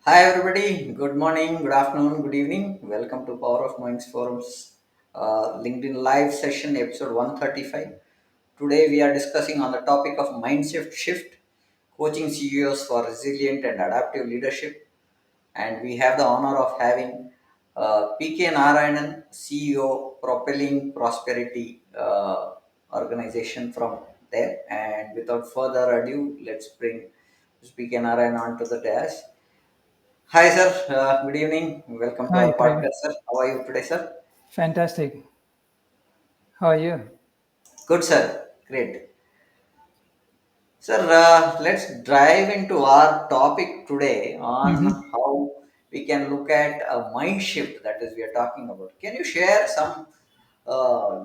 Hi everybody, good morning, good afternoon, good evening. Welcome to Power of Minds Forum's LinkedIn Live session episode 135. Today we are discussing on the topic of mindset shift, coaching CEOs for resilient and adaptive leadership. And we have the honor of having P K Narayanan, CEO, Propelling Prosperity organization from there. And without further ado, let's bring P K Narayanan onto the dash. Hi, sir. Good evening. Welcome to Hi, our Prem. podcast, sir. How are you today, sir? Fantastic. How are you? Good, sir. Great. Sir, let's dive into our topic today on hmm how we can look at a mind shift that is we are talking about. Can you share some uh,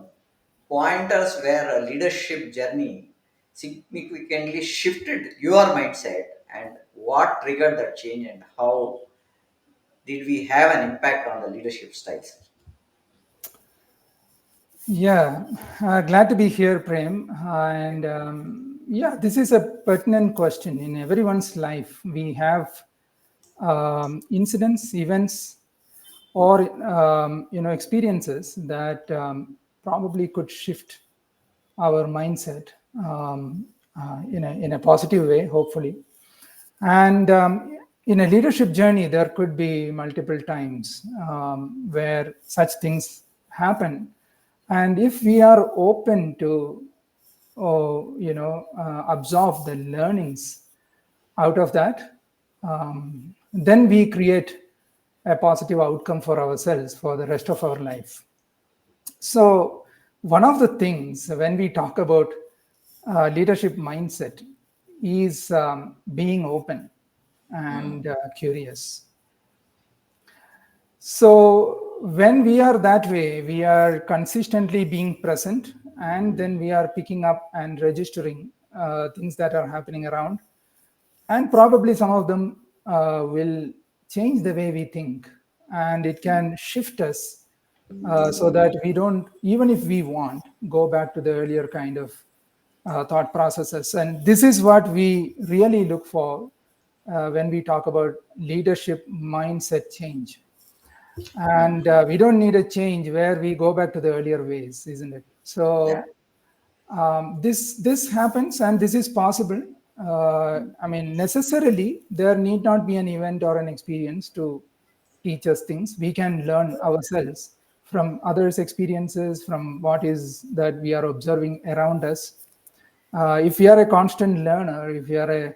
pointers where a leadership journey significantly shifted your mindset and what triggered that change and how did we have an impact on the leadership styles? Yeah, glad to be here, Prem. And yeah, this is a pertinent question. In everyone's life, we have incidents, events, or experiences that probably could shift our mindset in a positive way, hopefully. And in a leadership journey, there could be multiple times where such things happen. And if we are open to, absorb the learnings out of that, then we create a positive outcome for ourselves for the rest of our life. So, one of the things when we talk about leadership mindset is being open and curious. So, when we are that way, we are consistently being present and then we are picking up and registering things that are happening around. And probably some of them will change the way we think and it can shift us so that we don't, even if we want, go back to the earlier kind of thought processes. And this is what we really look for when we talk about leadership mindset change. And we don't need a change where we go back to the earlier ways, isn't it? Yeah. So this happens and this is possible. I mean, necessarily there need not be an event or an experience to teach us things. We can learn ourselves from others' experiences, from what is that we are observing around us. If you are a constant learner, if you are a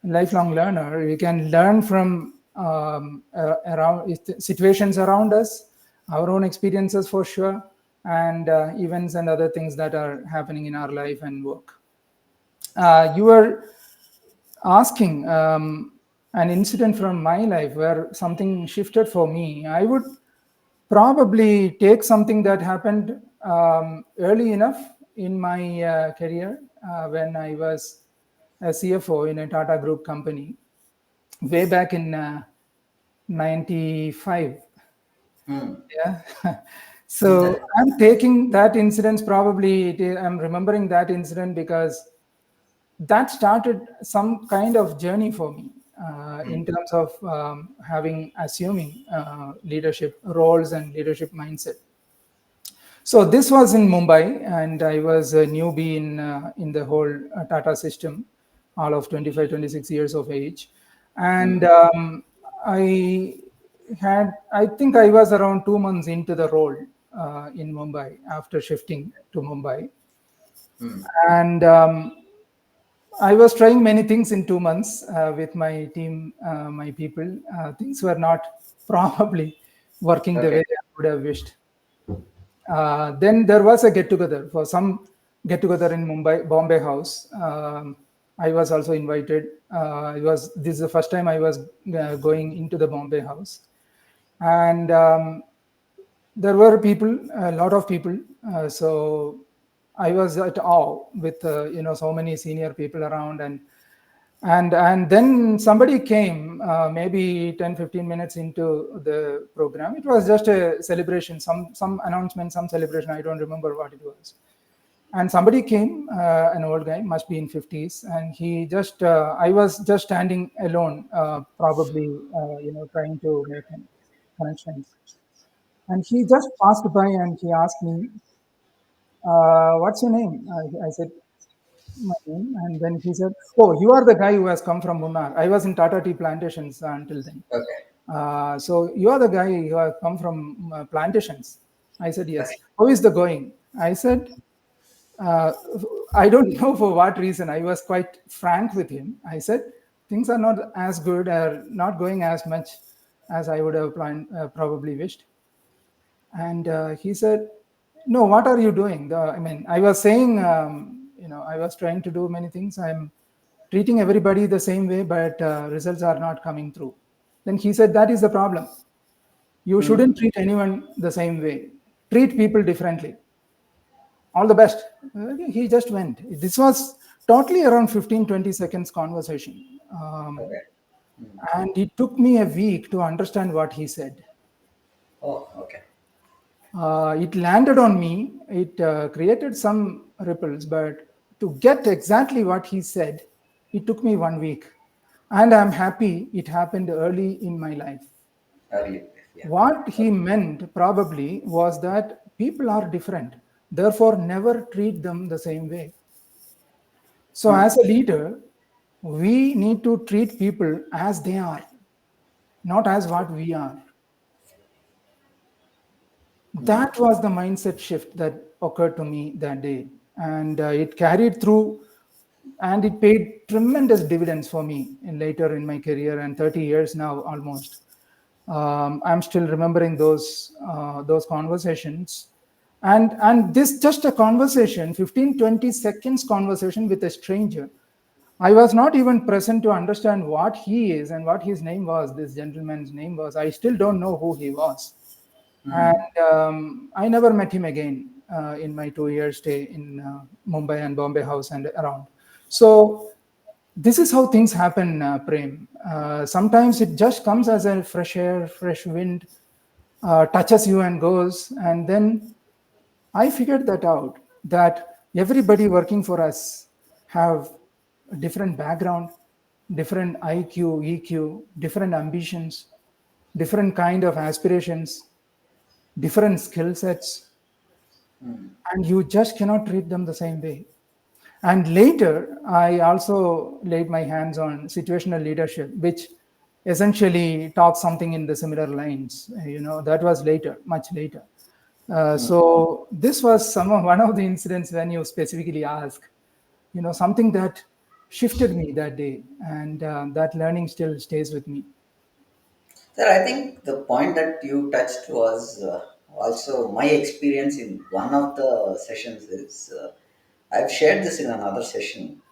lifelong learner, you can learn from around situations around us, our own experiences for sure, and events and other things that are happening in our life and work. You were asking an incident from my life where something shifted for me. I would probably take something that happened early enough in my career when I was a CFO in a Tata Group company way back in 95. Hmm. Yeah. So I'm taking that incident, probably I'm remembering that incident because that started some kind of journey for me in terms of assuming leadership roles and leadership mindset. So this was in Mumbai, and I was a newbie in the whole Tata system, all of 25, 26 years of age, and I I think I was around 2 months into the role in Mumbai after shifting to Mumbai, and I was trying many things in 2 months with my team, my people. Things were not probably working the Okay. way I would have wished. Then there was a get together for some get together in Mumbai, Bombay House. I was also invited. This is the first time I was going into the Bombay House, and there were people, a lot of people. So I was at awe with so many senior people around, and then somebody came maybe 10-15 minutes into the program. It was just a celebration, some announcement, some celebration. I don't remember what it was. And somebody came, an old guy, must be in 50s, and he just, I was just standing alone, probably, trying to make connections. And he just passed by and he asked me, "What's your name?" I said, "My name." And then he said, "Oh, you are the guy who has come from Munnar." I was in Tata Tea plantations until then. Okay. So you are the guy who has come from plantations. I said, "Yes." Okay. "How is the going?" I said, uh, I don't know for what reason. I was quite frank with him. I said, "Things are not as good or not going as much as I would have planned, probably wished." And he said, "No, what are you doing?" I mean, I was saying, I was trying to do many things. I'm treating everybody the same way, but results are not coming through. Then he said, "That is the problem. You Hmm. shouldn't treat anyone the same way. Treat people differently. All the best." He just went. This was totally around 15, 20 seconds conversation. Okay. Hmm. And it took me a week to understand what he said. Oh, okay. It landed on me. It created some ripples, but to get exactly what he said, it took me 1 week. And I'm happy it happened early in my life. Early life. Yeah. What he Okay. meant probably was that people are different, therefore, never treat them the same way. So, Hmm. as a leader, we need to treat people as they are, not as what we are. Hmm. That was the mindset shift that occurred to me that day. And it carried through and it paid tremendous dividends for me in later in my career and 30 years now almost. I'm still remembering those conversations. And this just a conversation, 15, 20 seconds conversation with a stranger. I was not even present to understand what he is and what his name was, this gentleman's name was. I still don't know who he was. Hmm. And I never met him again in my 2 year stay in Mumbai and Bombay House and around. So this is how things happen, Prem. Sometimes it just comes as a fresh air, fresh wind, touches you and goes. And then I figured that out, that everybody working for us have a different background, different IQ, EQ, different ambitions, different kind of aspirations, different skill sets, Hmm. and you just cannot treat them the same way. And later, I also laid my hands on situational leadership, which essentially talks something in the similar lines. That was later, much later. Hmm. So this was one of the incidents when you specifically ask, something that shifted me that day, and that learning still stays with me. Sir, I think the point that you touched was also my experience in one of the sessions is I've shared this in another session.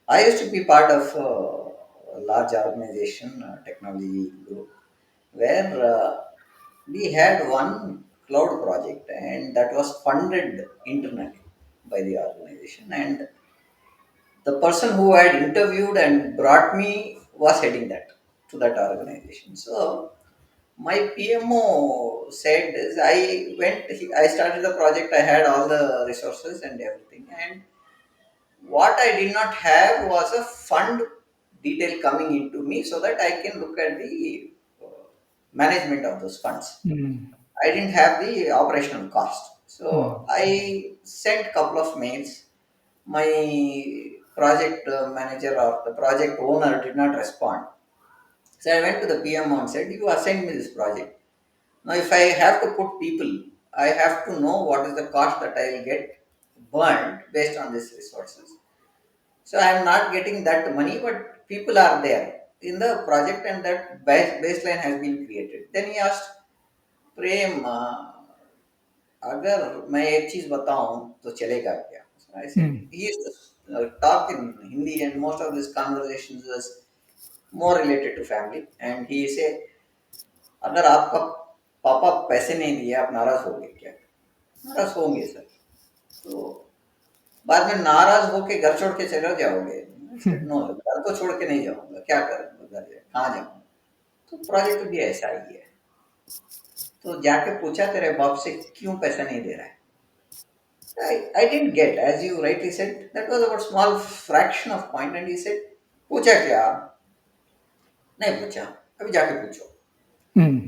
I used to be part of a large organization, technology group, where we had one cloud project and that was funded internally by the organization. And the person who had interviewed and brought me was heading that to that organization. So my PMO said is I started the project, I had all the resources and everything. And what I did not have was a fund detail coming into me so that I can look at the management of those funds. Mm. I didn't have the operational cost. So Mm. I sent a couple of mails. My project manager or the project owner did not respond. So I went to the PMO and said, "You assigned me this project. Now, if I have to put people, I have to know what is the cost that I will get burned based on these resources. So I am not getting that money, but people are there in the project and that baseline has been created." Then he asked, "प्रेम अगर मैं एक चीज बताऊं तो चलेगा क्या?" So I said Mm. he used to talk in Hindi and most of his conversations was more related to family and he say अगर आपका पापा पैसे नहीं दिए आप नाराज होगे क्या? नाराज होंगे सर। तो बाद में नाराज होके घर छोड़ के चले जाओगे? I said नो, घर तो छोड़ के नहीं जाऊंगा, क्या करूंगा घर जाके, कहाँ जाऊंगा? तो प्रोजेक्ट भी ऐसा ही है। तो जाके पूछा तेरे बाप से क्यों पैसा नहीं दे रहा है? I didn't get, as you rightly said, that was about small fraction of point, and he said, पूछा क्या? नहीं पूछा, अभी जाके पूछो. Hmm.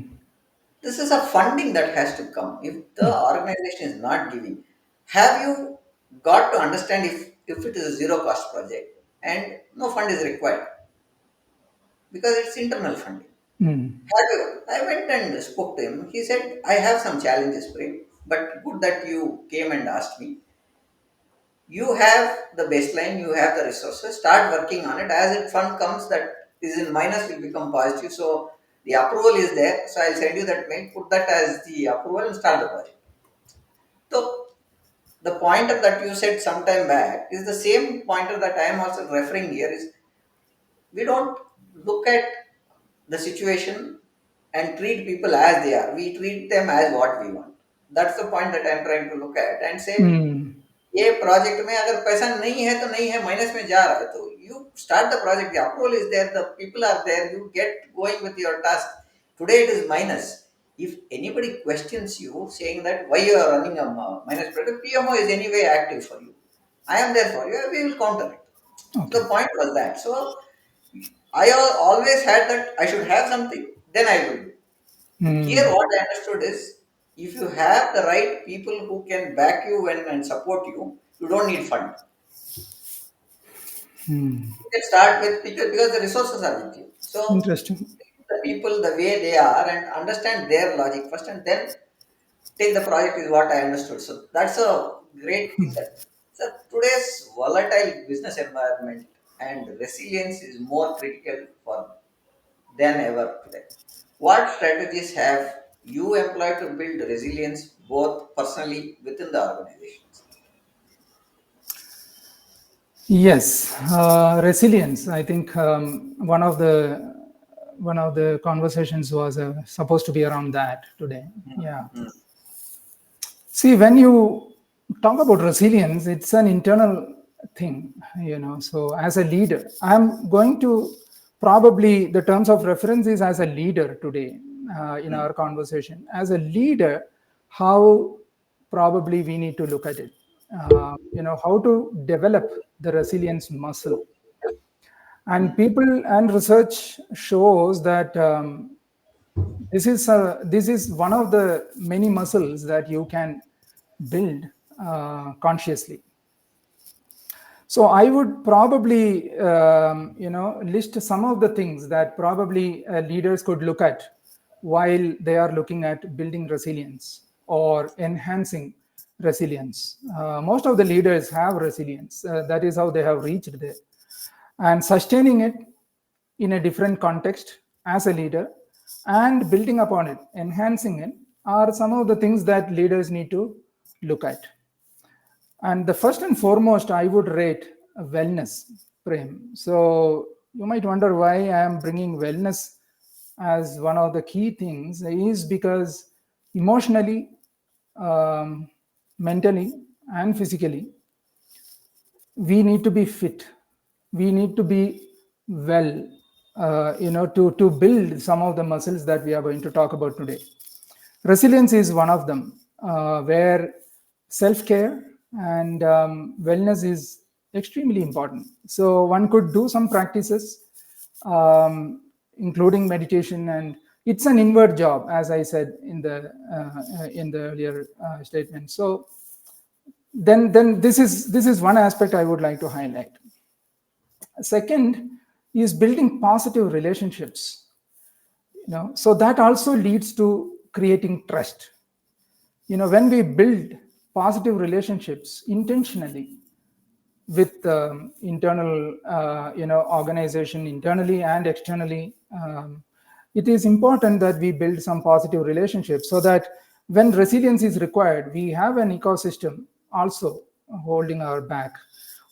This is a funding that has to come. If the organization is not giving, have you got to understand if it is a zero cost project and no fund is required because it's internal funding. Hmm. Have you, I went and spoke to him. He said, I have some challenges, Prem, but good that you came and asked me. You have the baseline, you have the resources, start working on it. As it fund comes that is in minus will become positive. So the approval is there. So I'll send you that mail, put that as the approval and start the project. So the pointer that you said some time back is the same pointer that I am also referring here is we don't look at the situation and treat people as they are. We treat them as what we want. That's the point that I'm trying to look at and say Hmm. ये project में अगर पैसा नहीं है तो नहीं है minus में जा रहा है तो you start the project the approval is there the people are there you get going with your task today it is minus if anybody questions you saying that why you are running a minus product PMO is anyway active for you I am there for you we will counter it so Okay. the point was that so always had that I should have something then I will do here, Hmm. what I understood is if you have the right people who can back you and support you, you don't need fund. Hmm. You can start with because the resources are with you. So Interesting. the people the way they are and understand their logic first, and then take the project is what I understood. So that's a great thing that so today's volatile business environment and resilience is more critical for than ever today. What strategies have you employed to build resilience both personally within the organizations? Yes, resilience. I think one of the conversations was supposed to be around that today. Yeah. Mm, See, when you talk about resilience, it's an internal thing, So, as a leader, I'm going to probably the terms of reference is as a leader today in mm, our conversation. As a leader, how probably we need to look at it. How to develop the resilience muscle. And mm, people and research shows that this is one of the many muscles that you can build consciously. So I would probably list some of the things that probably leaders could look at while they are looking at building resilience or enhancing resilience. Most of the leaders have resilience. That is how they have reached there, and sustaining it in a different context as a leader and building upon it, enhancing it, are some of the things that leaders need to look at. And the first and foremost, I would rate wellness, Prem. So you might wonder why I am bringing wellness as one of the key things is because emotionally, um, mentally, and physically, we need to be fit. We need to be well, to build some of the muscles that we are going to talk about today. Resilience is one of them, where self care and wellness is extremely important. So one could do some practices, including meditation, and it's an inward job, as I said in the earlier statement. So then this is one aspect I would like to highlight. Second is building positive relationships. So that also leads to creating trust. When we build positive relationships intentionally with internal organization, internally and externally, it is important that we build some positive relationships so that when resilience is required, we have an ecosystem also holding our back,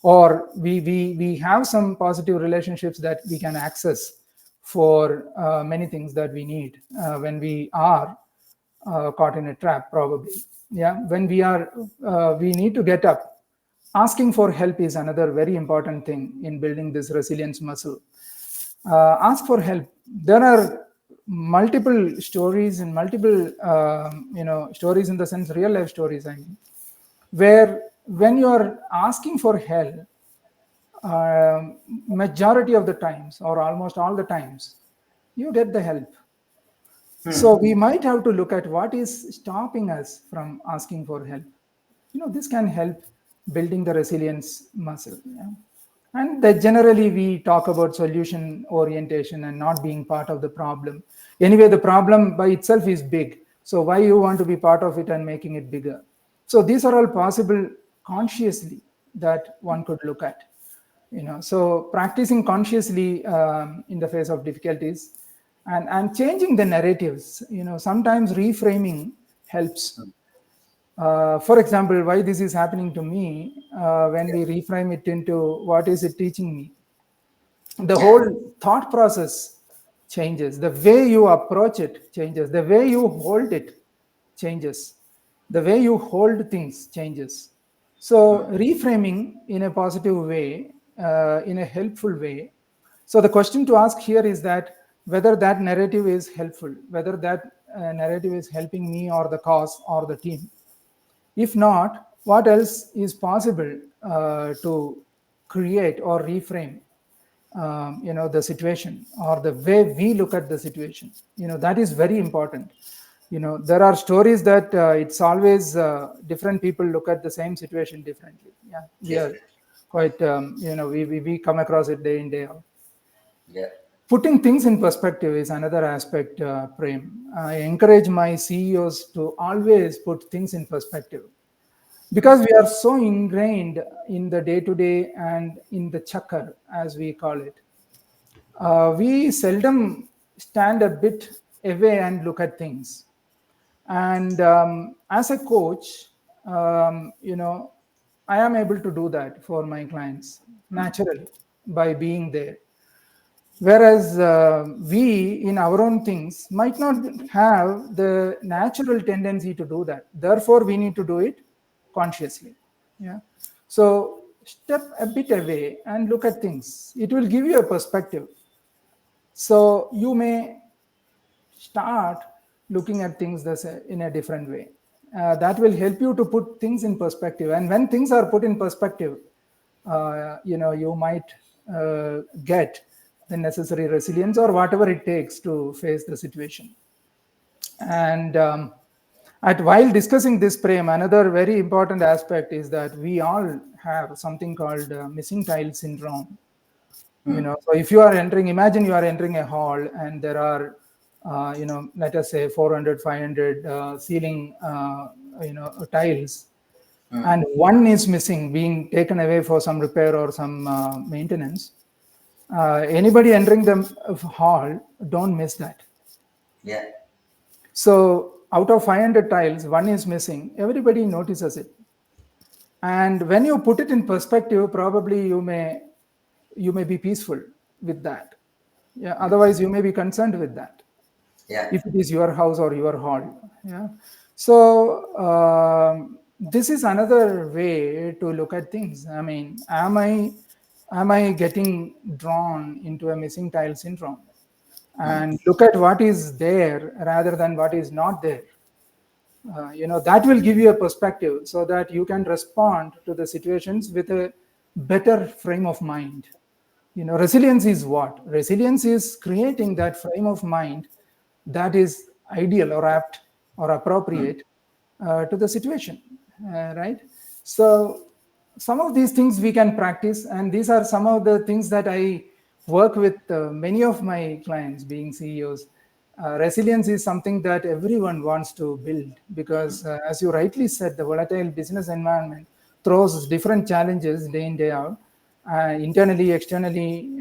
or we have some positive relationships that we can access for many things that we need when we are caught in a trap, probably. Yeah, when we need to get up. Asking for help is another very important thing in building this resilience muscle. Ask for help. There are multiple stories and multiple stories, in the sense real life stories, I mean, where when you are asking for help, majority of the times or almost all the times, you get the help. So Hmm. we might have to look at what is stopping us from asking for help. This can help building the resilience muscle. Yeah? And that generally we talk about solution orientation and not being part of the problem. Anyway, the problem by itself is big. So why you want to be part of it and making it bigger? So these are all possible consciously that one could look at. So practicing consciously in the face of difficulties and changing the narratives. Sometimes reframing helps. For example, why this is happening to me, when we reframe it into what is it teaching me, the Yeah. whole thought process changes. The way you approach it changes. The way you hold it changes. The way you hold things changes. So reframing in a positive way, in a helpful way. So the question to ask here is that whether that narrative is helpful, whether that narrative is helping me or the cause or the team. If not, what else is possible to create or reframe the situation or the way we look at the situation? That is very important. There are stories that it's always different people look at the same situation differently. Yeah, we are Different. quite we come across it day in day out. Yeah. Putting things in perspective is another aspect, Prem. I encourage my CEOs to always put things in perspective, because we are so ingrained in the day to day and in the chakkar, as we call it. We seldom stand a bit away and look at things. And as a coach, I am able to do that for my clients naturally by being there. Whereas we, in our own things, might not have the natural tendency to do that. Therefore, we need to do it consciously. Yeah. So step a bit away and look at things. It will give you a perspective. So you may start looking at things in a different way. That will help you to put things in perspective. And when things are put in perspective, you might get the necessary resilience or whatever it takes to face the situation. And while discussing this, Prem, another very important aspect is that we all have something called missing tile syndrome. So if you are entering, imagine you are entering a hall and there are let us say 400, 500 ceiling tiles, and one is missing, being taken away for some repair or some maintenance. Anybody entering the hall, don't miss that. Yeah. So out of 500 tiles, one is missing, everybody notices it. And when you put it in perspective, probably you may be peaceful with that. Yeah, otherwise you may be concerned with that Yeah. if it is your house or your hall. Yeah. So this is another way to look at things. I mean, am I getting drawn into a missing tile syndrome, and look at what is there rather than what is not there? That will give you a perspective so that you can respond to the situations with a better frame of mind. Resilience is what? Resilience is creating that frame of mind that is ideal or apt or appropriate to the situation, right? So some of these things we can practice, and these are some of the things that I work with many of my clients being CEOs. Resilience is something that everyone wants to build because, as you rightly said, the volatile business environment throws different challenges day in, day out. Internally, externally,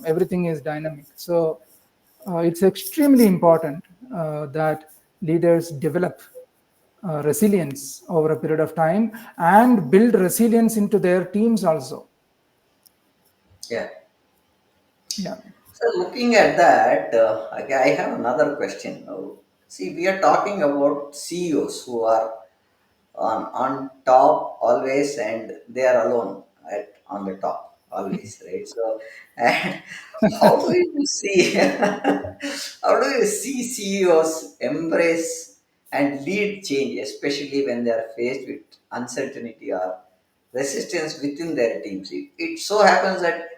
everything is dynamic. So it's extremely important that leaders develop resilience over a period of time and build resilience into their teams also. Yeah. Yeah. So looking at that, I have another question. See, we are talking about CEOs who are on top always, and they are alone on the top always, right? So, and how do you see how do you see CEOs embrace and lead change, especially when they are faced with uncertainty or resistance within their teams. It so happens that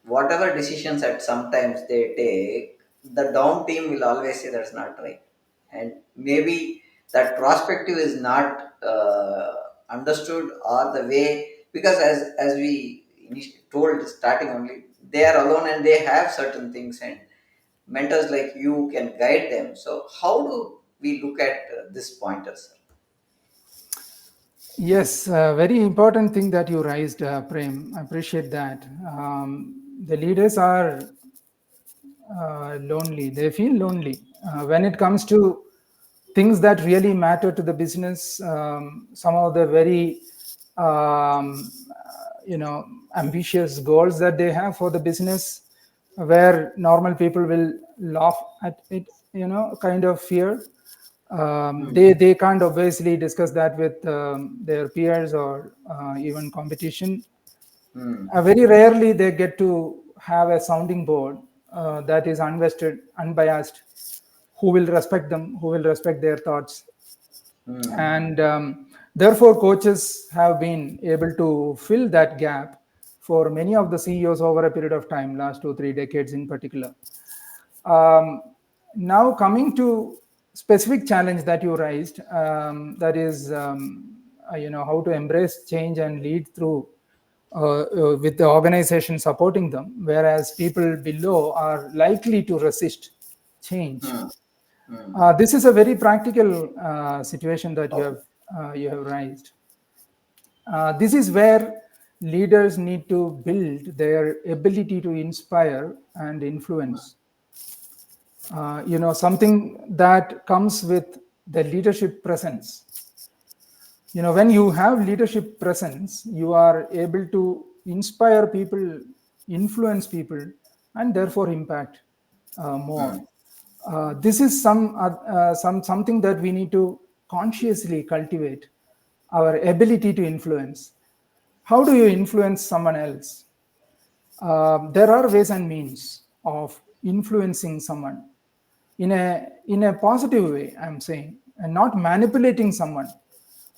whatever decisions that sometimes they take, the down team will always say that's not right. And maybe that perspective is not understood or the way, because as we initially told starting only, they are alone and they have certain things, and mentors like you can guide them. So how do we look at this pointers? Yes, very important thing that you raised, Prem. I appreciate that. The leaders are lonely. They feel lonely when it comes to things that really matter to the business. Some of the very ambitious goals that they have for the business, where normal people will laugh at it, kind of fear. Hmm. They can't obviously discuss that with their peers or even competition. Hmm. Very rarely they get to have a sounding board that is unvested, unbiased, who will respect them, who will respect their thoughts. Hmm. And therefore, coaches have been able to fill that gap for many of the CEOs over a period of time, last 2 3 decades in particular. Um, Now coming to specific challenge that you raised, that is, how to embrace change and lead through with the organization supporting them, whereas people below are likely to resist change. Hmm. Hmm. This is a very practical situation that Okay. you have raised. This is where leaders need to build their ability to inspire and influence. Something that comes with the leadership presence. When you have leadership presence, you are able to inspire people, influence people, and therefore impact more. Hmm. This is something that we need to consciously cultivate, our ability to influence. How do you influence someone else? There are ways and means of influencing someone in a positive way, I'm saying, and not manipulating someone,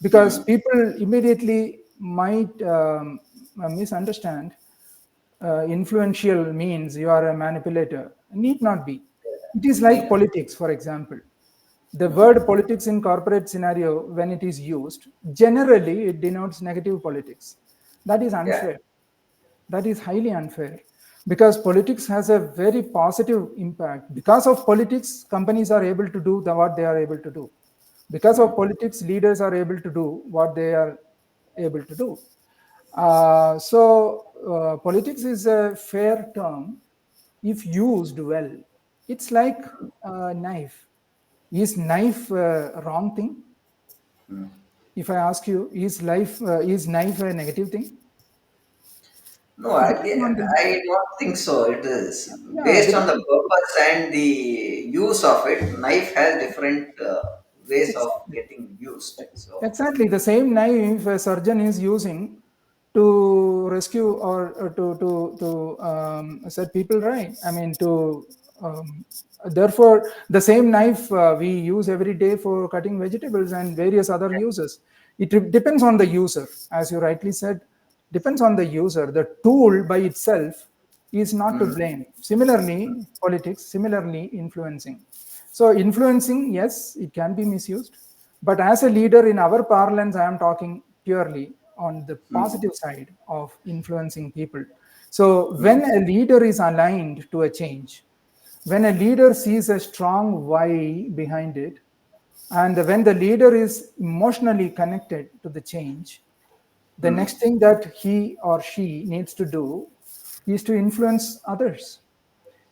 because Hmm. people immediately might misunderstand influential means you are a manipulator. Need not be. It is like Need. politics, for example. The Hmm. word politics in corporate scenario, when it is used, generally it denotes negative politics. That is Yeah. unfair. That is highly unfair, because politics has a very positive impact. Because of politics, companies are able to do what they are able to do. Because Hmm. of politics, leaders are able to do what they are able to do. Politics is a fair term if used well. It's like a knife. Is knife a wrong thing? Hmm. If I ask you, is knife a negative thing? No, I, Depending on the, I don't think so. It is yeah, based on the depending. purpose and the use of it. Knife has different ways of Exactly. getting used. So, Exactly. The same knife a surgeon is using to rescue or to set people right. I mean, therefore, the same knife we use every day for cutting vegetables and various other uses. It depends on the user, as you rightly said. Depends on the user. The tool by itself is not to mm, blame. Similarly, politics. Similarly, influencing. So influencing, yes, it can be misused. But as a leader in our parlance, I am talking purely on the mm, positive side of influencing people. So mm, when a leader is aligned to a change, when a leader sees a strong why behind it, and when the leader is emotionally connected to the change, the mm, next thing that he or she needs to do is to influence others,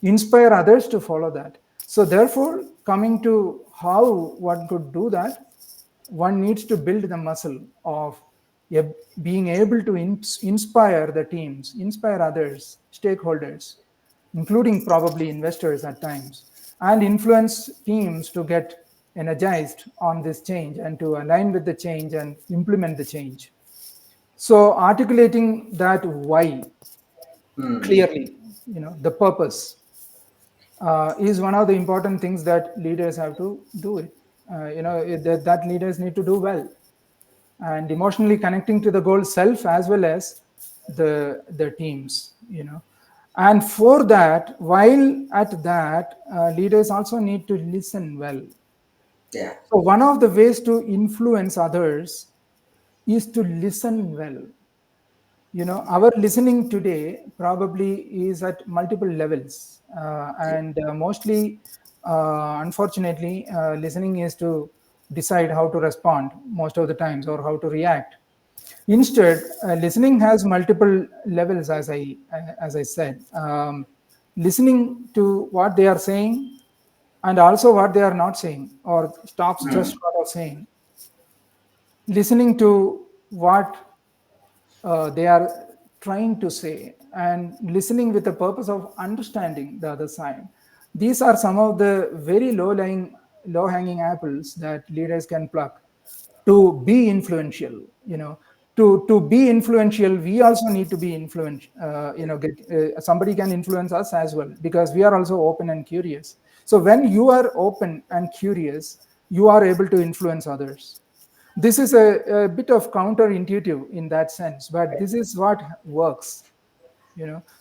inspire others to follow that. So therefore, coming to how one could do that, one needs to build the muscle of being able to inspire the teams, inspire others, stakeholders, including probably investors at times, and influence teams to get energized on this change and to align with the change and implement the change. So articulating that why mm. clearly, the purpose is one of the important things that leaders have to do it. that leaders need to do well, and emotionally connecting to the goal self as well as the teams, and for that, while at that, leaders also need to listen well. Yeah. So one of the ways to influence others is to listen well. Our listening today probably is at multiple levels, Yeah. and mostly, unfortunately, listening is to decide how to respond most of the times, or how to react. Instead, listening has multiple levels, as I said. Listening to what they are saying, and also what they are not saying, or stops just Hmm. short of saying. Listening to what they are trying to say, and listening with the purpose of understanding the other side. These are some of the very low hanging apples that leaders can pluck to be influential. To be influential, we also need to be influential. Somebody can influence us as well, because we are also open and curious. So when you are open and curious, you are able to influence others. This is a bit of counterintuitive in that sense, but this is what works.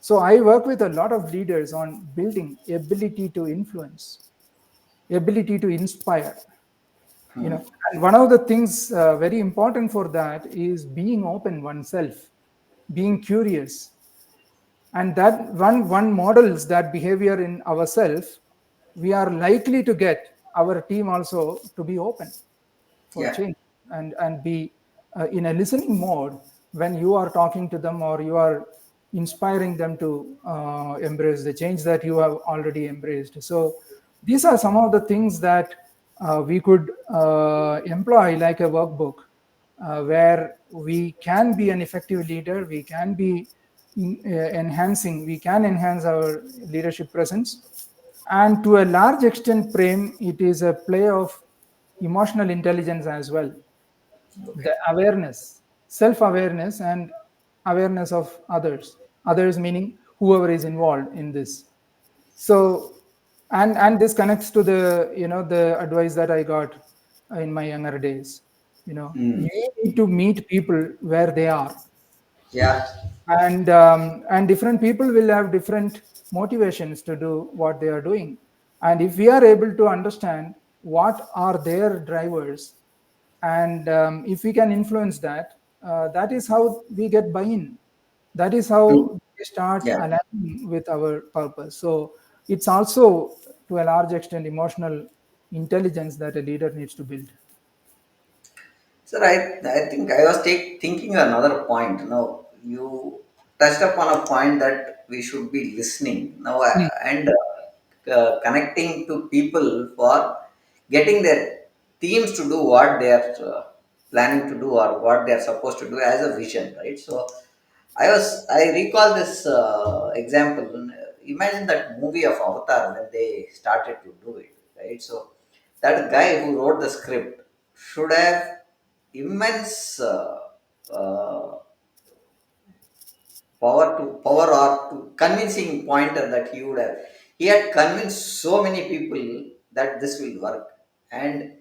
So I work with a lot of leaders on building ability to influence, ability to inspire. And one of the things very important for that is being open oneself, being curious, and that one models that behavior in ourselves. We are likely to get our team also to be open for Yeah. change, and be in a listening mode when you are talking to them, or you are inspiring them to embrace the change that you have already embraced. So these are some of the things that we could employ like a workbook, where we can be an effective leader, we can be we can enhance our leadership presence. And to a large extent, Prem, it is a play of emotional intelligence as well. The Okay. awareness, self awareness, and awareness of others meaning whoever is involved in this. So, and this connects to the advice that I got in my younger days. Hmm. You need to meet people where they are, Yeah. and different people will have different motivations to do what they are doing. And if we are able to understand what are their drivers, and if we can influence that, that is how we get buy-in, that is Hmm. how we start Yeah. aligning with our purpose. So it's also, to a large extent, emotional intelligence that a leader needs to build. Sir, I think I was thinking another point. Now, you touched upon a point that we should be listening now, Mm. and connecting to people for getting their teams to do what they are planning to do, or what they are supposed to do as a vision, right? So, I recall this example. Imagine that movie of Avatar when they started to do it, right? So, that guy who wrote the script should have immense power or to convincing pointer that he had convinced so many people that this will work, and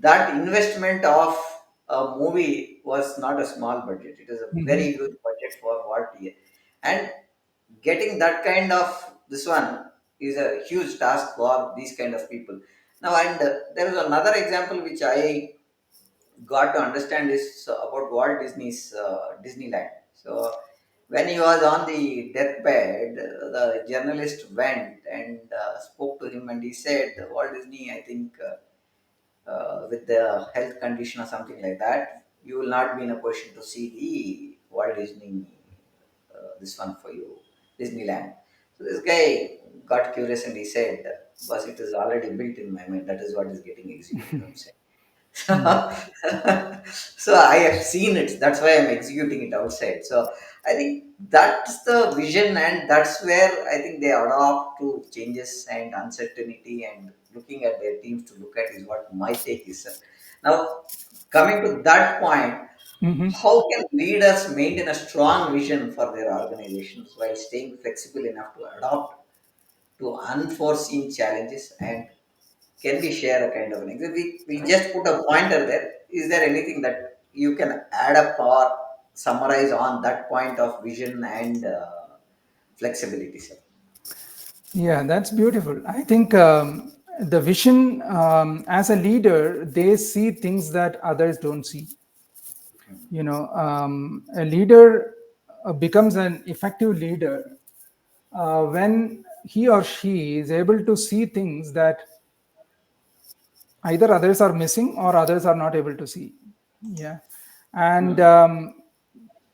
that investment of a movie was not a small budget. It is a very Mhm. huge budget for what he, and getting that kind of this one is a huge task for these kind of people. Now, and there is another example which I got to understand is about Walt Disney's Disneyland. So when he was on the deathbed, the journalist went and spoke to him, and he said, "Walt Disney, I think with the health condition or something like that, you will not be in a position to see the Walt Disney this one for you, Disneyland." So this guy got curious and he said, "Boss, it is already built in my mind. That is what is getting executed outside." Mm. So I have seen it. That's why I'm executing it outside. So I think that's the vision, and that's where I think they adopt to changes and uncertainty and looking at their teams to look at is what my take is. Now, coming to that point, Mhm. how can leaders maintain a strong vision for their organizations while staying flexible enough to adapt to unforeseen challenges and Can we share a kind of an example? We just put a pointer there. Is there anything that you can add up or summarize on that point of vision and flexibility, sir? Yeah, that's beautiful. I think the vision, as a leader, they see things that others don't see. A leader becomes an effective leader when he or she is able to see things that either others are missing or others are not able to see. Yeah. And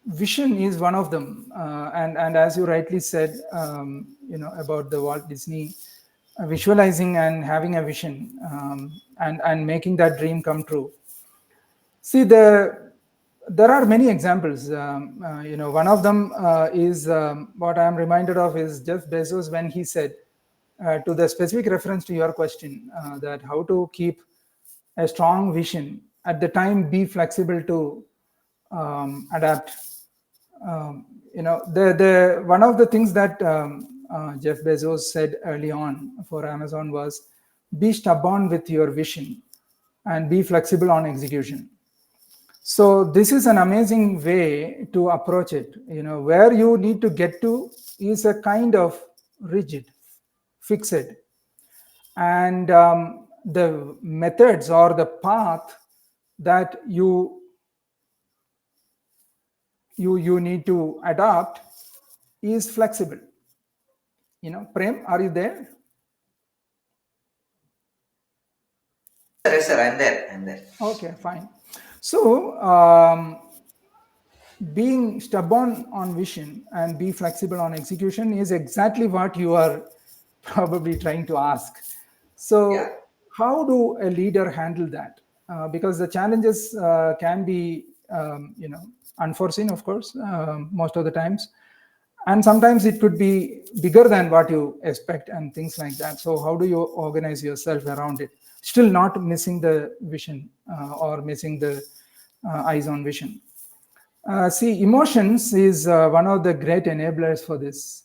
vision is one of them. And as you rightly said, about the Walt Disney, visualizing and having a vision, and making that dream come true. See, there are many examples. One of them is, what I am reminded of is Jeff Bezos when he said, to the specific reference to your question, that how to keep a strong vision, at the time be flexible to adapt. The one of the things that Jeff Bezos said early on for Amazon was, be stubborn with your vision and be flexible on execution. So this is an amazing way to approach it. Where you need to get to is a kind of rigid, fixed, and the methods or the path that you need to adopt is flexible. Prem, are you there? Yes, sir. I'm there. I'm there. Okay, fine. So being stubborn on vision and be flexible on execution is exactly what you are probably trying to ask. Yeah. So how do a leader handle that? Because the challenges can be unforeseen, of course, most of the times, and sometimes it could be bigger than what you expect and things like that. So how do you organize yourself around it, still not missing the vision, or missing the eyes on vision? See, emotions is one of the great enablers for this.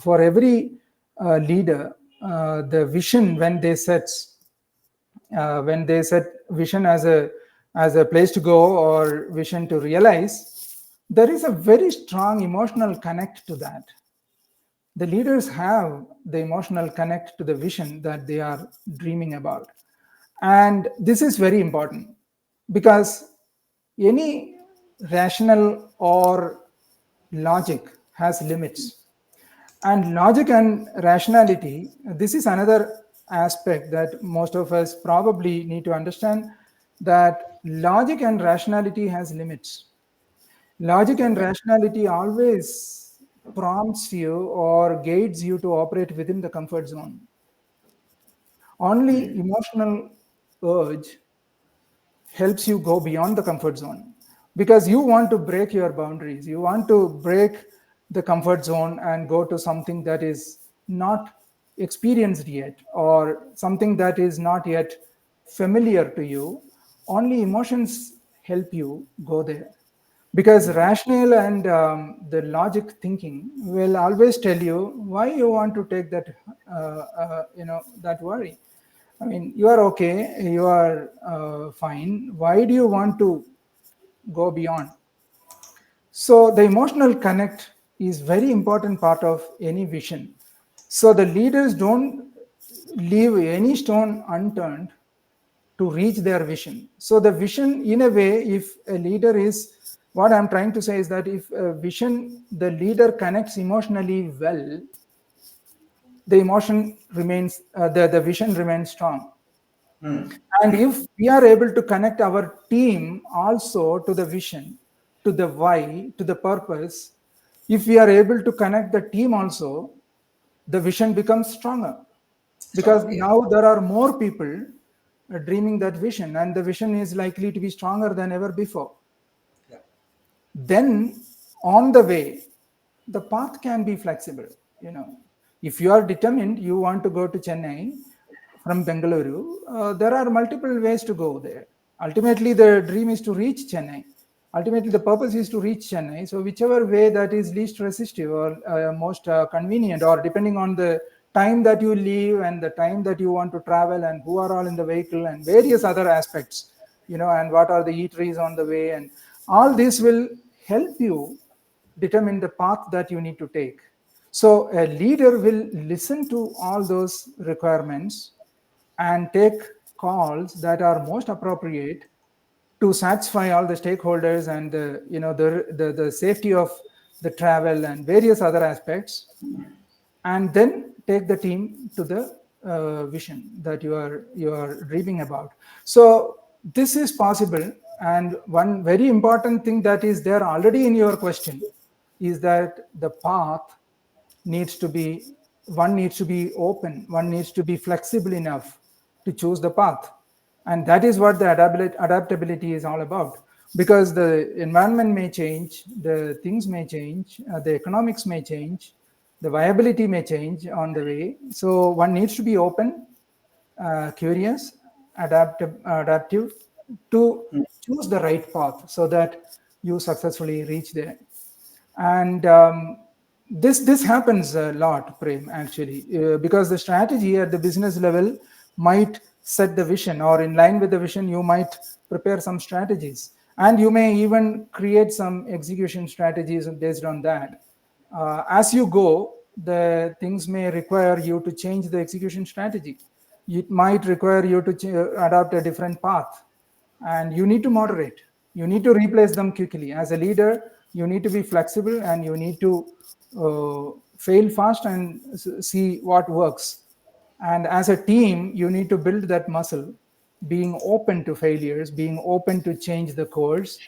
For every leader, the vision, when they set vision as a place to go or vision to realize, there is a very strong emotional connect to that. The leaders have the emotional connect to the vision that they are dreaming about, and this is very important, because any rational or logic has limits, and logic and rationality, this is another aspect that most of us probably need to understand, that logic and rationality has limits. Logic and rationality always prompts you or guides you to operate within the comfort zone. Only emotional urge helps you go beyond the comfort zone, because you want to break your boundaries. You want to break the comfort zone and go to something that is not experienced yet, or something that is not yet familiar to you. Only emotions help you go there, because rational and the logic thinking will always tell you why you want to take that that worry. I mean, you are okay, you are fine. Why do you want to go beyond? So the emotional connect is very important part of any vision. So the leaders don't leave any stone unturned to reach their vision. So the vision, in a way, if a leader is, what I'm trying to say is that if a vision, the leader connects emotionally well, the emotion remains, the vision remains strong. And if we are able to connect our team also to the vision, to the why, to the purpose, if we are able to connect the team also, the vision becomes stronger, because Strong. Yeah. now there are more people dreaming that vision, and the vision is likely to be stronger than ever before. Yeah. Then on the way, the path can be flexible. If you are determined, you want to go to Chennai from Bengaluru, there are multiple ways to go there. Ultimately, the dream is to reach Chennai. Ultimately, the purpose is to reach Chennai. So whichever way that is least resistive or most convenient, or depending on the time that you leave and the time that you want to travel and who are all in the vehicle and various other aspects, and what are the eateries on the way, and all this will help you determine the path that you need to take. So a leader will listen to all those requirements and take calls that are most appropriate to satisfy all the stakeholders and the safety of the travel and various other aspects, and then take the team to the vision that you are dreaming about. So this is possible. And one very important thing that is there already in your question is that the path needs to be one needs to be open, one needs to be flexible enough to choose the path. And that is what the adaptability is all about, because the environment may change, the things may change, the economics may change, the viability may change on the way. So one needs to be open, curious, adaptive to choose the right path so that you successfully reach there. And this happens a lot, Prem, actually, because the strategy at the business level might set the vision, or in line with the vision you might prepare some strategies, and you may even create some execution strategies based on that. As you go, the things may require you to change the execution strategy. It might require you to adopt a different path, and you need to moderate, you need to replace them quickly. As a leader, you need to be flexible, and you need to fail fast and see what works. And as a team, you need to build that muscle, being open to failures, being open to change the course,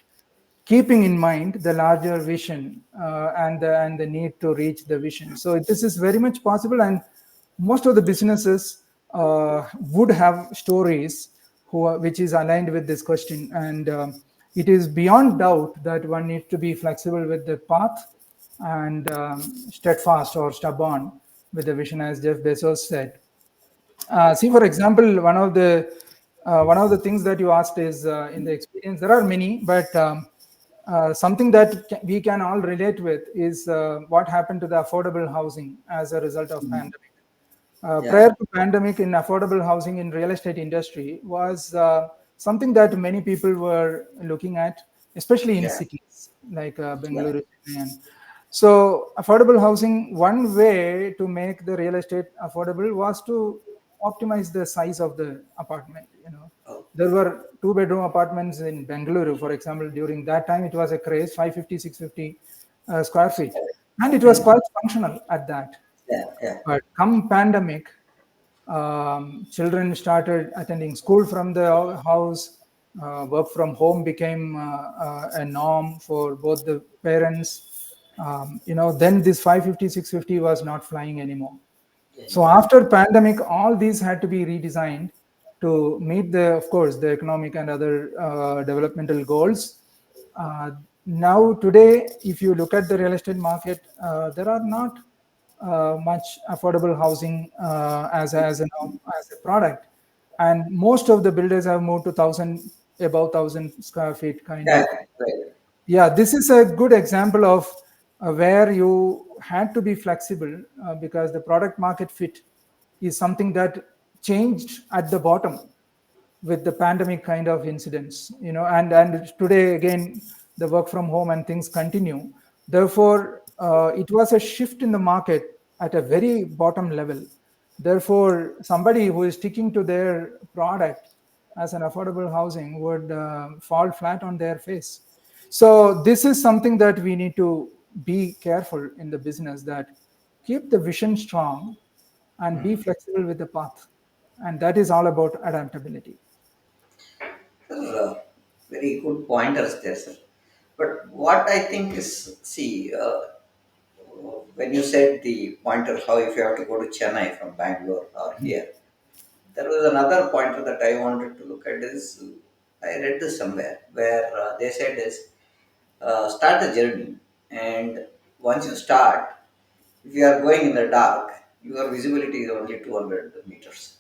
keeping in mind the larger vision, and the need to reach the vision. So this is very much possible, and most of the businesses would have stories which is aligned with this question. And it is beyond doubt that one needs to be flexible with the path, and steadfast or stubborn with the vision, as Jeff Bezos said. See, for example, one of the things that you asked is, in the experience. There are many, but something that we can all relate with is what happened to the affordable housing as a result of pandemic. Yeah, Prior to pandemic, in affordable housing in real estate industry was something that many people were looking at, especially in yeah, cities like yeah, Bengaluru, Chennai. And so affordable housing, one way to make the real estate affordable was to optimize the size of the apartment. oh, There were two-bedroom apartments in Bengaluru, for example. During that time, it was a craze, 550, 650 square feet, and it was quite functional at that. yeah, yeah, But come pandemic, children started attending school from the house. Work from home became a norm for both the parents. Then this 550, 650 was not flying anymore. yeah, So after pandemic, all these had to be redesigned to meet of course, the economic and other developmental goals. Now today, if you look at the real estate market, there are not much affordable housing as a product, and most of the builders have moved to thousand above 1,000 square feet kind yeah, of. right. Yeah, this is a good example of where you had to be flexible, because the product market fit is something that changed at the bottom with the pandemic kind of incidents. And today again, the work from home and things continue. Therefore, it was a shift in the market at a very bottom level. Therefore, somebody who is sticking to their product as an affordable housing would fall flat on their face. So this is something that we need to be careful in the business, that keep the vision strong and be flexible with the path. And that is all about adaptability. Sir, very good pointers there, sir. But what I think is, see, when you said the pointer, how if you have to go to Chennai from Bangalore or here, there was another pointer that I wanted to look at is, I read this somewhere where they said is, start the journey, and once you start, if you are going in the dark, your visibility is only 200 meters.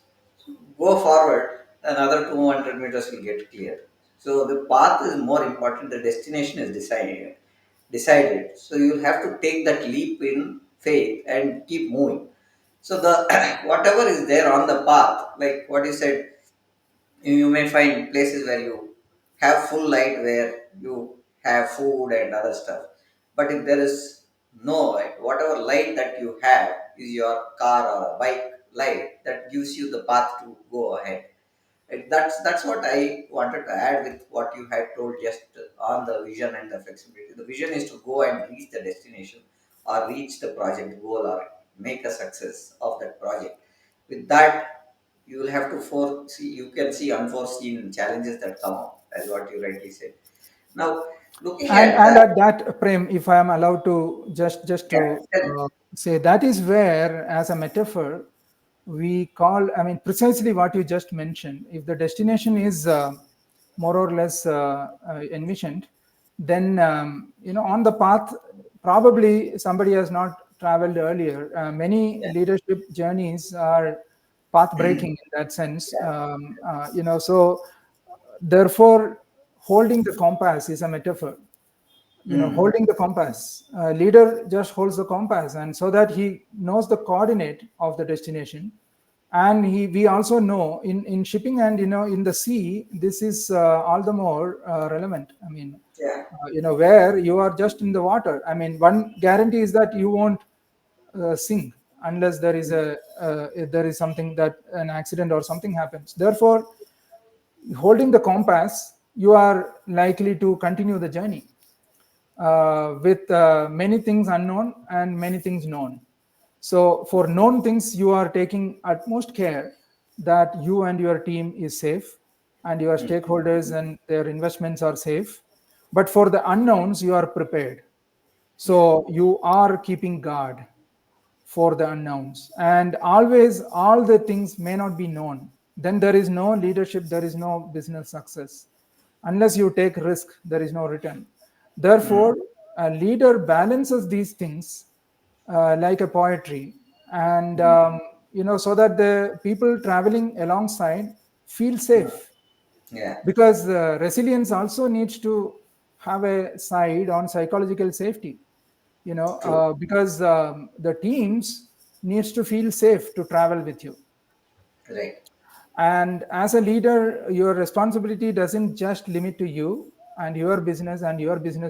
Go forward, another 200 meters will get clear. So the path is more important, the destination is decided. So you'll have to take that leap in faith and keep moving. So the whatever is there on the path, like what you said, you may find places where you have full light, where you have food and other stuff. But if there is no light, whatever light that you have is your car or a bike light that gives you the path to go ahead. And that's what I wanted to add with what you had told just on the vision and the flexibility. The vision is to go and reach the destination or reach the project goal or make a success of that project. With that, you will have to foresee, you can see unforeseen challenges that come up, as what you rightly said. Now, looking and at and that, at that, Prem, if I am allowed to just yeah, to say, that is where, as a metaphor, we call, I mean, precisely what you just mentioned. If the destination is more or less envisioned, then on the path, probably somebody has not traveled earlier. Many yeah, leadership journeys are path breaking in that sense. So therefore, holding the compass is a metaphor. mm, Holding the compass, leader just holds the compass, and so that he knows the coordinate of the destination. And we also know in shipping and in the sea, this is all the more relevant. I mean, yeah, where you are just in the water, I mean, one guarantee is that you won't sink unless there is something, that an accident or something happens. Therefore, holding the compass, you are likely to continue the journey with many things unknown and many things known. So for known things, you are taking utmost care that you and your team is safe, and your mm, stakeholders and their investments are safe. But for the unknowns, you are prepared. yeah, So you are keeping guard for the unknowns. And always, all the things may not be known. Then there is no leadership, there is no business success. Unless you take risk, there is no return. mm, Therefore, a leader balances these things like a poetry, and so that the people traveling alongside feel safe, yeah, because resilience also needs to have a side on psychological safety, true, because the teams needs to feel safe to travel with you. right, And as a leader, your responsibility doesn't just limit to you and your business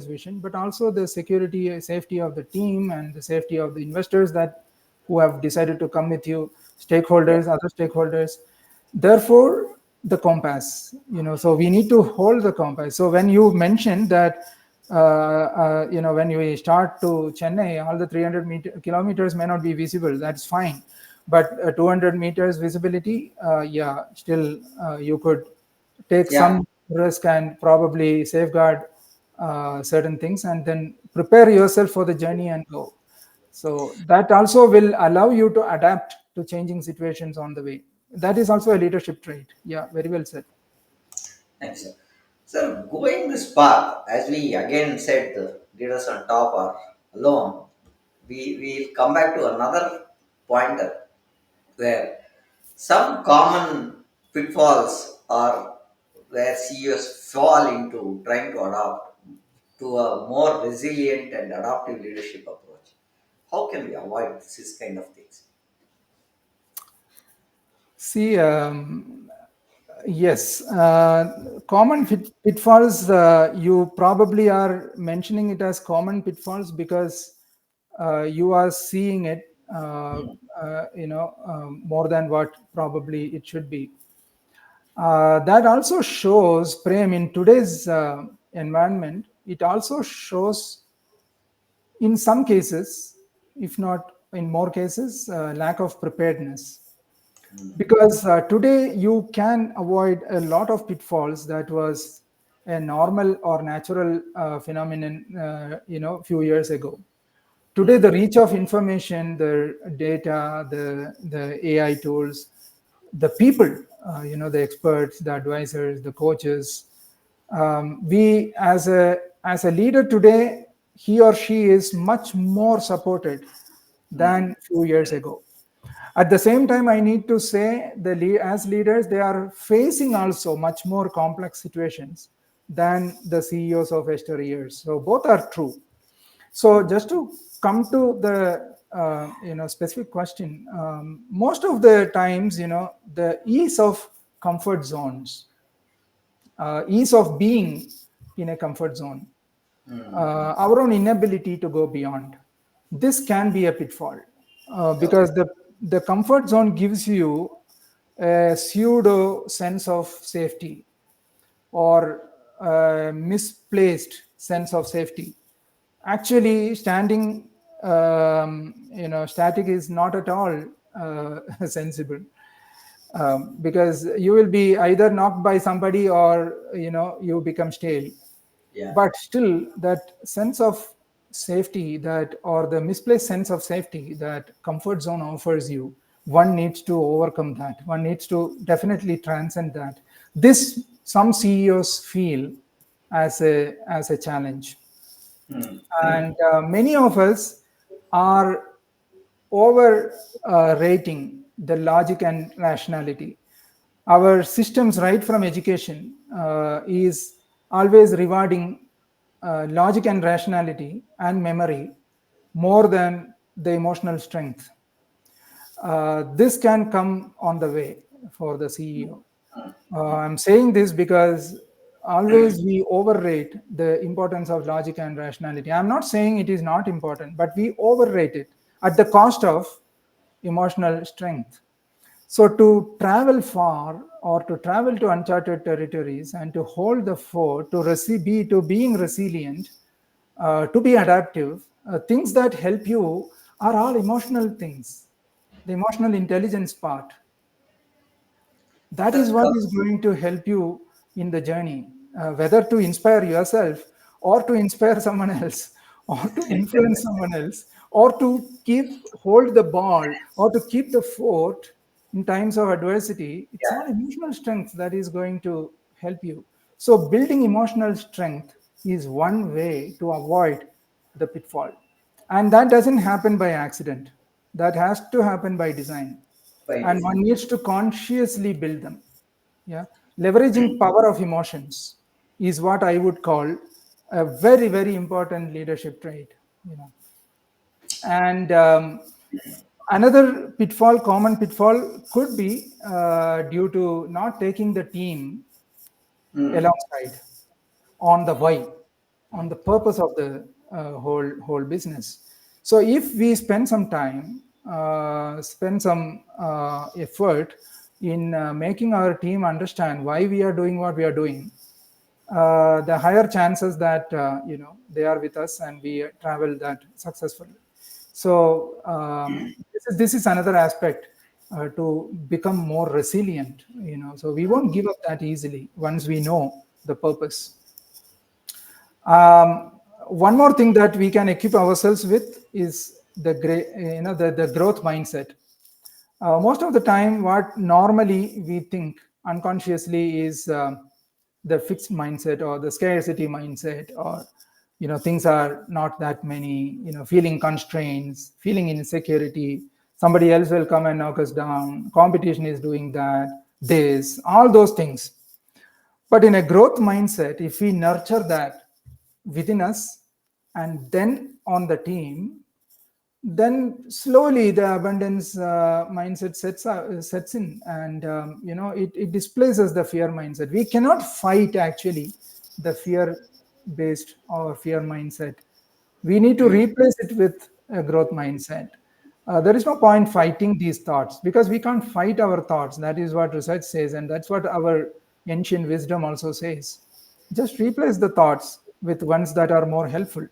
vision, but also the security, safety of the team, and the safety of the investors that who have decided to come with you, yeah, stakeholders, other stakeholders. Therefore, the compass, so we need to hold the compass. So when you mentioned that, when you start to Chennai, all the 300 kilometers may not be visible. That's fine, but 200 meters visibility, yeah, still you could take yeah, some risk and probably safeguard certain things, and then prepare yourself for the journey and go. So that also will allow you to adapt to changing situations on the way. That is also a leadership trait. Yeah, very well said. thanks, sir. So going this path, as we again said, the leaders on top are alone. We'll come back to another pointer where some common pitfalls are where CEOs fall into trying to adopt to a more resilient and adaptive leadership approach. How can we avoid this kind of things? See, yes, common pitfalls. You probably are mentioning it as common pitfalls because you are seeing it, more than what probably it should be. That also shows, Prem, in today's environment. It also shows, in some cases, if not in more cases, lack of preparedness, because today you can avoid a lot of pitfalls that was a normal or natural phenomenon few years ago. Today the reach of information, the data, the AI tools, the people, the experts, the advisors, the coaches, we as a leader today, he or she is much more supported than few years ago. At the same time, I need to say, as leaders, they are facing also much more complex situations than the CEOs of yesteryears. So both are true. So just to come to the specific question. Most of the times, the ease of comfort zones, ease of being in a comfort zone, our own inability to go beyond, this can be a pitfall, Okay. because the comfort zone gives you a pseudo sense of safety, or a misplaced sense of safety. Actually, standing, static is not at all sensible, because you will be either knocked by somebody, or you become stale. Yeah. But still, that sense of safety, that, or the misplaced sense of safety that comfort zone offers you, one needs to overcome that, one needs to definitely transcend that. This, some CEOs feel as a challenge. And many of us are over rating the logic and rationality. Our systems, right from education, is always rewarding logic and rationality and memory more than the emotional strength. This can come on the way for the CEO. I'm saying this because always we overrate the importance of logic and rationality. I'm not saying it is not important, but we overrate it at the cost of emotional strength. So to travel far, or to travel to uncharted territories, and to hold the fort, to being resilient, to be adaptive, things that help you are all emotional things. The emotional intelligence part, that is That what is comes. going to help you in the journey, whether to inspire yourself, or to inspire someone else, or to influence someone else, or to keep hold the ball, or to keep the fort in times of adversity. It's all Yeah. emotional strength that is going to help you. So building emotional strength is one way to avoid the pitfall, and that doesn't happen by accident. That has to happen by design, By and one design. needs to consciously build them. Yeah, leveraging power of emotions is what I would call a very, very important leadership trait. you know and another pitfall, common pitfall, could be due to not taking the team alongside on the why, on the purpose of the whole business. So if we spend some time, spend some effort in making our team understand why we are doing what we are doing, the higher chances that they are with us and we travel that successfully. So this is another aspect to become more resilient. So we won't give up that easily once we know the purpose. One more thing that we can equip ourselves with is the growth mindset. Most of the time, what normally we think unconsciously is the fixed mindset, or the scarcity mindset, or things are not that many, feeling constraints, feeling insecurity, somebody else will come and knock us down, competition is doing that, this, all those things. But in a growth mindset, if we nurture that within us and then on the team, then slowly the abundance mindset sets in, and it displaces the fear mindset. We cannot fight actually the fear based or fear mindset. We need to replace it with a growth mindset. There is no point fighting these thoughts, because we can't fight our thoughts. That is what research says, and that's what our ancient wisdom also says. Just replace the thoughts with ones that are more helpful.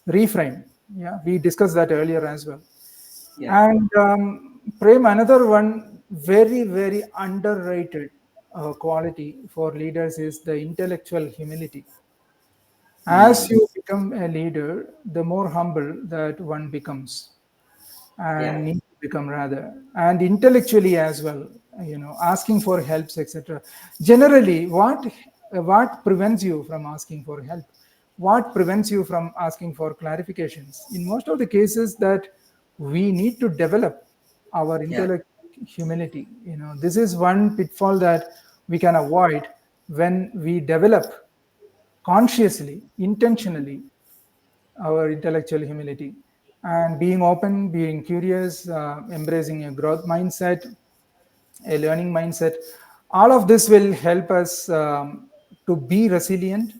Reframe. Yeah, we discussed that earlier as well. Yeah. And Prem, another one very, very underrated quality for leaders is the intellectual humility. As you become a leader, the more humble that one becomes, and Yeah. need to become, rather, and intellectually as well, asking for helps, etc. Generally, what prevents you from asking for help? What prevents you from asking for clarifications? In most of the cases, that we need to develop our Yeah. intellect humility. This is one pitfall that we can avoid when we develop consciously, intentionally, our intellectual humility. and being open, being curious, embracing a growth mindset, a learning mindset. All of this will help us to be resilient.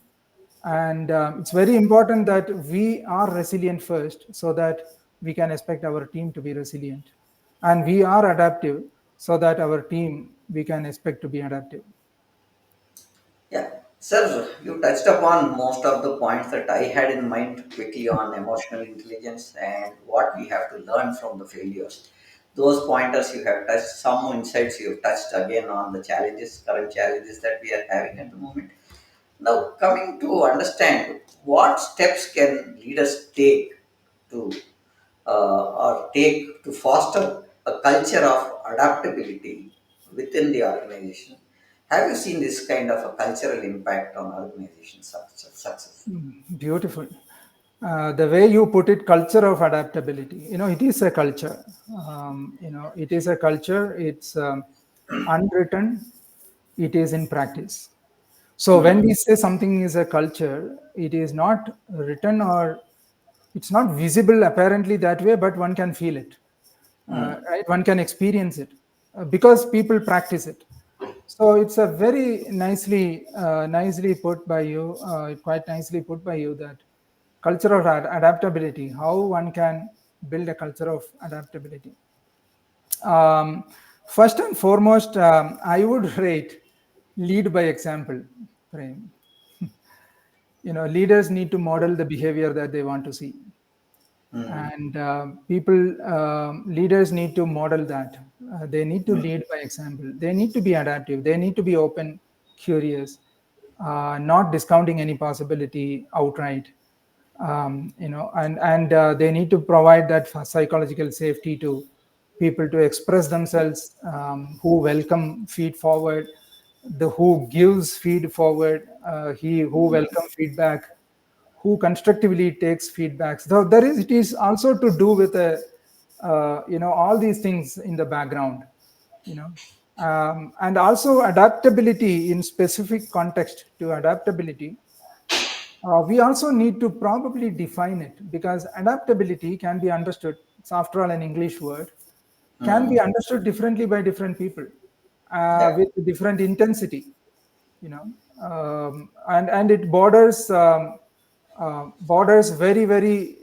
And it's very important that we are resilient first so that we can expect our team to be resilient. And we are adaptive so that our team we can expect to be adaptive. Yeah, sir, you touched upon most of the points that I had in mind quickly on emotional intelligence and what we have to learn from the failures. Those pointers you have touched, some insights you have touched again on the challenges, current challenges that we are having at the moment. Now, coming to understand what steps can leaders take to or take to foster a culture of adaptability within the organization. Have you seen this kind of a cultural impact on organization success? Beautiful. The way you put it, culture of adaptability. It is a culture. It is a culture. It's unwritten. It is in practice. So when Hmm. we say something is a culture, it is not written or it's not visible apparently that way, but one can feel it, Hmm. right? One can experience it because people practice it. So it's a very nicely put by you, quite nicely put by you, that culture of adaptability, how one can build a culture of adaptability. Um, First and foremost, I would rate lead by example, Prem. Leaders need to model the behavior that they want to see, Hmm. and people leaders need to model that. They need to Hmm. lead by example. They need to be adaptive. They need to be open, curious, not discounting any possibility outright. And they need to provide that psychological safety to people to express themselves, who welcome feed forward, the who gives feed forward, he who welcome feedback, who constructively takes feedbacks. Though there is, it is also to do with all these things in the background, you know, and also adaptability in specific context. To adaptability, we also need to probably define it, because adaptability can be understood. It's after all an English word, can Hmm. be understood differently by different people, Yeah. with different intensity, you know and it borders very very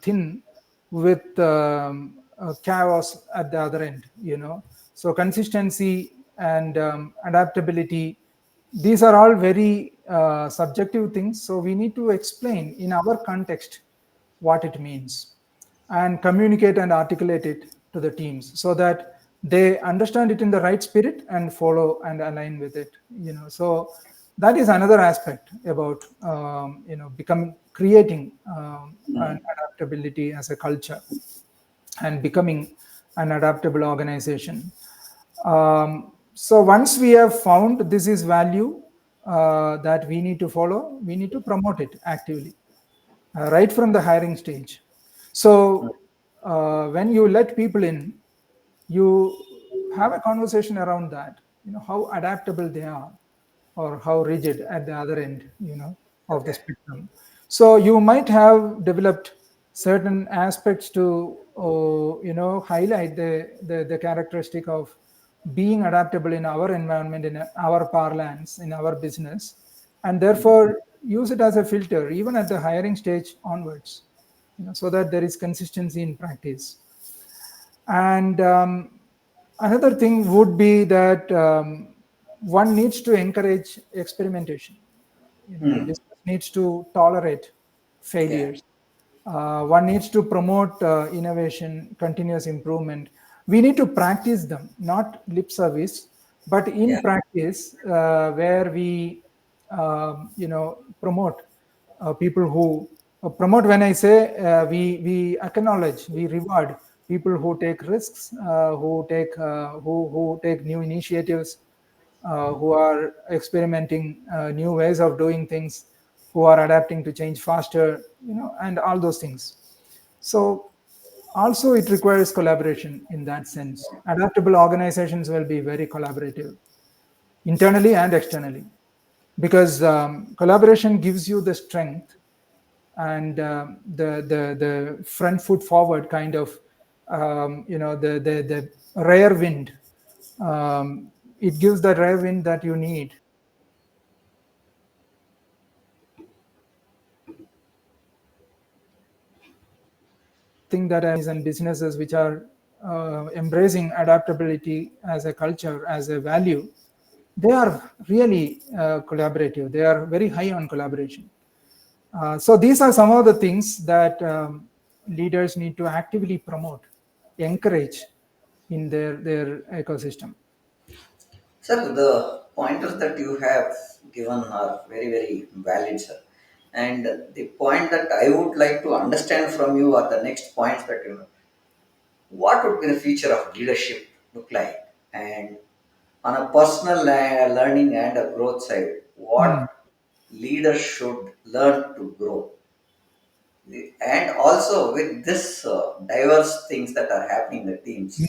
thin with chaos at the other end. So consistency and adaptability, these are all very subjective things, so we need to explain in our context what it means and communicate and articulate it to the teams so that they understand it in the right spirit and follow and align with it. So that is another aspect about becoming creating an adaptability as a culture and becoming an adaptable organization. So once we have found this is value that we need to follow, we need to promote it actively, right from the hiring stage. So when you let people in, you have a conversation around that, how adaptable they are or how rigid at the other end, of the Okay. spectrum. So you might have developed certain aspects to highlight the characteristic of being adaptable in our environment, in our parlance, in our business, and therefore use it as a filter even at the hiring stage onwards, so that there is consistency in practice. And another thing would be that one needs to encourage experimentation. The Hmm. business needs to tolerate Yeah. failures. One needs to promote innovation, continuous improvement. We need to practice them, not lip service, but in Yeah. practice, where we, promote people who promote. When I say we acknowledge, we reward people who take risks, who take new initiatives, who are experimenting new ways of doing things, who are adapting to change faster, and all those things. So also it requires collaboration in that sense. Adaptable organizations will be very collaborative, internally and externally, because collaboration gives you the strength and the front foot forward kind of, the rare wind. It gives the rare wind that you need. Think that as and businesses which are embracing adaptability as a culture, as a value, they are really collaborative. They are very high on collaboration. So these are some of the things that leaders need to actively promote, encourage in their ecosystem. Sir, the pointers that you have given are very, very valid, sir. And the point that I would like to understand from you are the next points that what would be the future of leadership look like? And on a personal learning and a growth side, Hmm. what leaders should learn to grow? And also with this diverse things that are happening in the teams,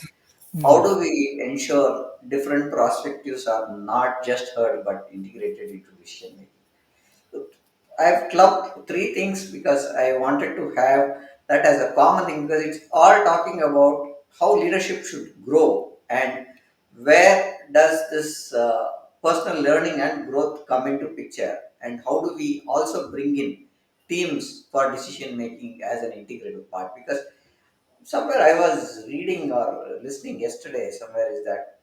how Hmm. do we ensure different perspectives are not just heard but integrated into decision making? I've clubbed three things because I wanted to have that as a common thing, because it's all talking about how leadership should grow and where does this personal learning and growth come into picture, and how do we also bring in teams for decision making as an integrated part. Because somewhere I was reading or listening yesterday somewhere is that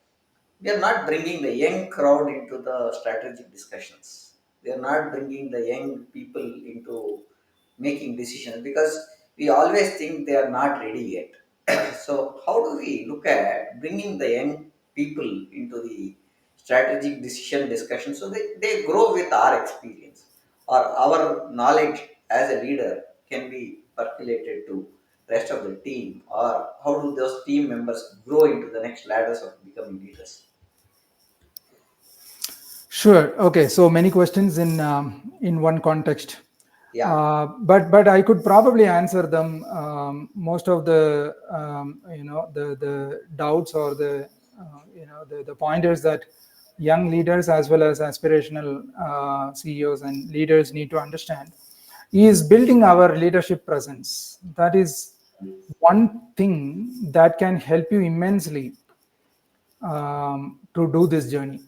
we are not bringing the young crowd into the strategic discussions. We are not bringing the young people into making decisions because we always think they are not ready yet. So, how do we look at bringing the young people into the strategic decision discussion so they grow with our experience or our knowledge as a leader can be percolated to rest of the team, or how do those team members grow into the next ladders of becoming leaders? Sure. Okay. So many questions in one context, Yeah. but I could probably answer them. Most of the the doubts or the pointers that young leaders as well as aspirational CEOs and leaders need to understand is building our leadership presence. That is one thing that can help you immensely to do this journey.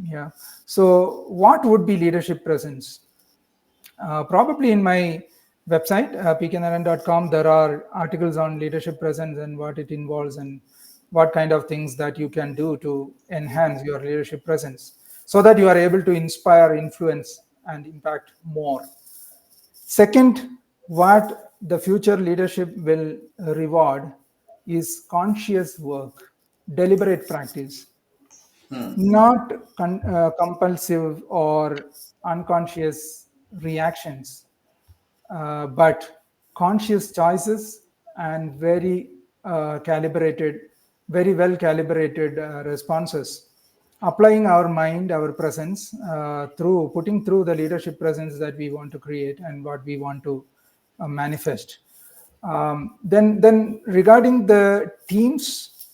Yeah. So, what would be leadership presence? Probably in my website, pknarayanan.com, there are articles on leadership presence and what it involves and what kind of things that you can do to enhance your leadership presence so that you are able to inspire, influence, and impact more. Second, what the future leadership will reward is conscious work, deliberate practice, Hmm. not compulsive or unconscious reactions, but conscious choices and very well calibrated responses. Applying our mind, our presence, through putting through the leadership presence that we want to create and what we want to manifest. Then regarding the teams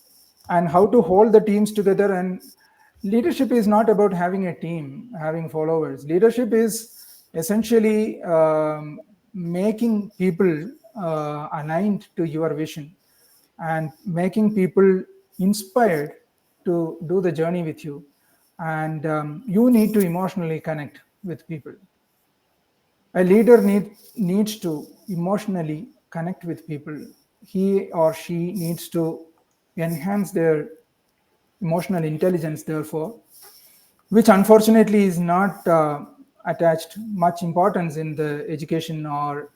and how to hold the teams together, and leadership is not about having a team, having followers. Leadership is essentially making people aligned to your vision and making people inspired to do the journey with you. And you need to emotionally connect with people. A leader needs to emotionally connect with people. He or she needs to enhance their emotional intelligence, therefore, which unfortunately is not attached much importance in the education or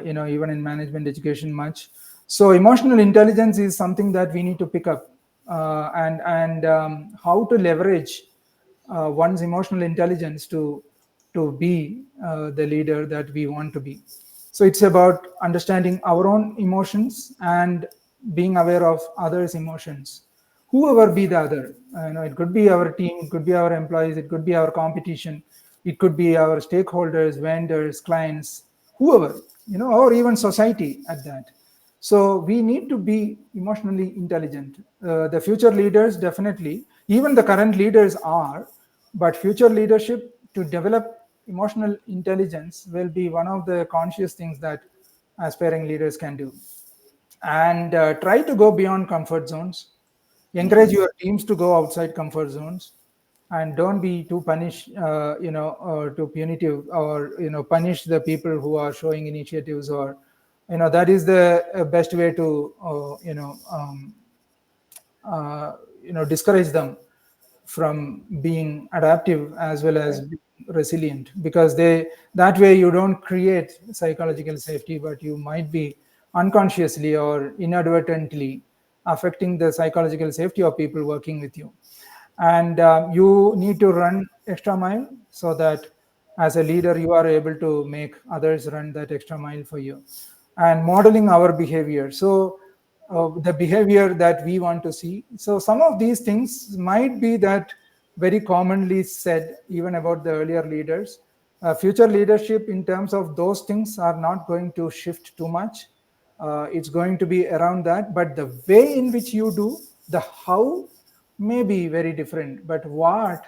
even in management education much. So emotional intelligence is something that we need to pick up, and how to leverage one's emotional intelligence to be the leader that we want to be. So it's about understanding our own emotions and being aware of others' emotions, whoever be the other. It could be our team, it could be our employees, it could be our competition, it could be our stakeholders, vendors, clients, whoever, or even society at that. So we need to be emotionally intelligent. The future leaders, definitely, even the current leaders are, but future leadership to develop emotional intelligence will be one of the conscious things that aspiring leaders can do. And try to go beyond comfort zones. Encourage your teams to go outside comfort zones, and don't be too too punitive, or punish the people who are showing initiatives, or that is the best way to discourage them from being adaptive as well as Right. being resilient, because they that way you don't create psychological safety, but you might be unconsciously or inadvertently affecting the psychological safety of people working with you. And you need to run extra mile, so that as a leader you are able to make others run that extra mile for you. And modeling our behavior, so the behavior that we want to see. So some of these things might be that very commonly said even about the earlier leaders. Future leadership in terms of those things are not going to shift too much. It's going to be around that, but the way in which you do, the how, may be very different, but what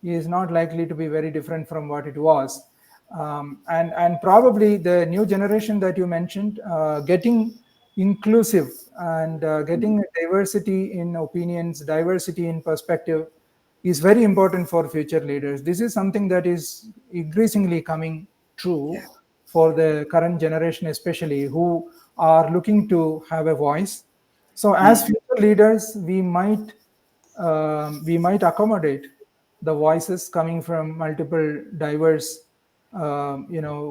is not likely to be very different from what it was. And probably the new generation that you mentioned, getting inclusive and getting diversity in opinions, diversity in perspective, is very important for future leaders. This is something that is increasingly coming true Yeah. for the current generation, especially, who are looking to have a voice. So, as Mm. future leaders, we might accommodate the voices coming from multiple diverse,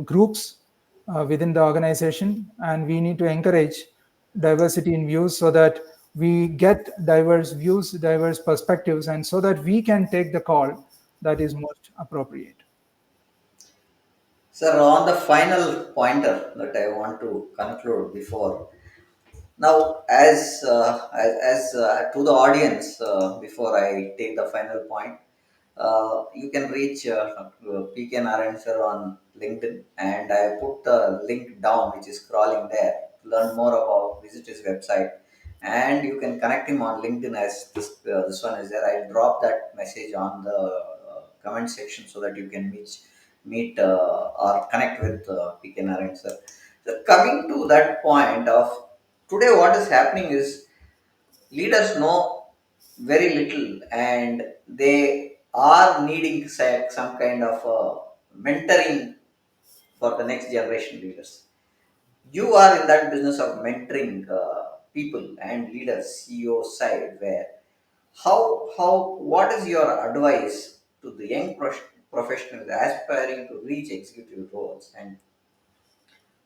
groups within the organization, and we need to encourage diversity in views, so that we get diverse views, diverse perspectives, and so that we can take the call that is most appropriate. Sir, on the final pointer that I want to conclude before now, as to the audience, before I take the final point, you can reach P K Narayanan sir on LinkedIn, and I put the link down, which is scrolling there. To learn more about, visit his website, and you can connect him on LinkedIn as this one is there. I'll drop that message on the comment section so that you can meet or connect with PK Narayan sir. So coming to that point of today, what is happening is leaders know very little, and they are needing some kind of mentoring for the next generation leaders. You are in that business of mentoring people and leaders, CEO side, where what is your advice to the young professionals aspiring to reach executive roles, and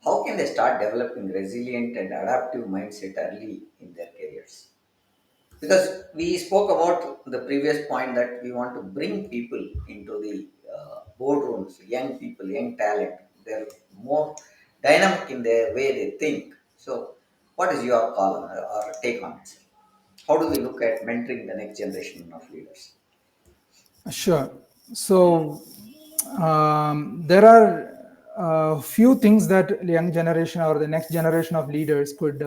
how can they start developing resilient and adaptive mindset early in their careers? Because we spoke about the previous point that we want to bring people into the boardrooms, young people, young talent. They're more dynamic in their way they think. So what is your call on, or take on it, sir? How do we look at mentoring the next generation of leaders? Sure. So there are a few things that the young generation or the next generation of leaders could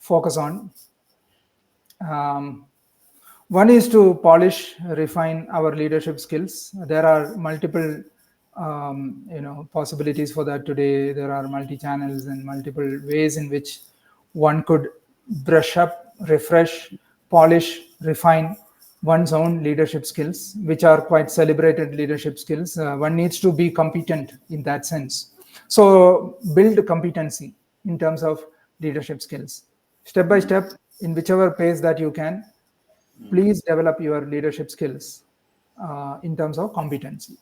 focus on. Um, One is to polish, refine our leadership skills. There are multiple, possibilities for that today. There are multi-channels and multiple ways in which one could brush up, refresh, polish, refine one's own leadership skills, which are quite celebrated leadership skills. One needs to be competent in that sense. So build competency in terms of leadership skills, step by Hmm. step, in whichever pace that you can. Please develop your leadership skills in terms of competency,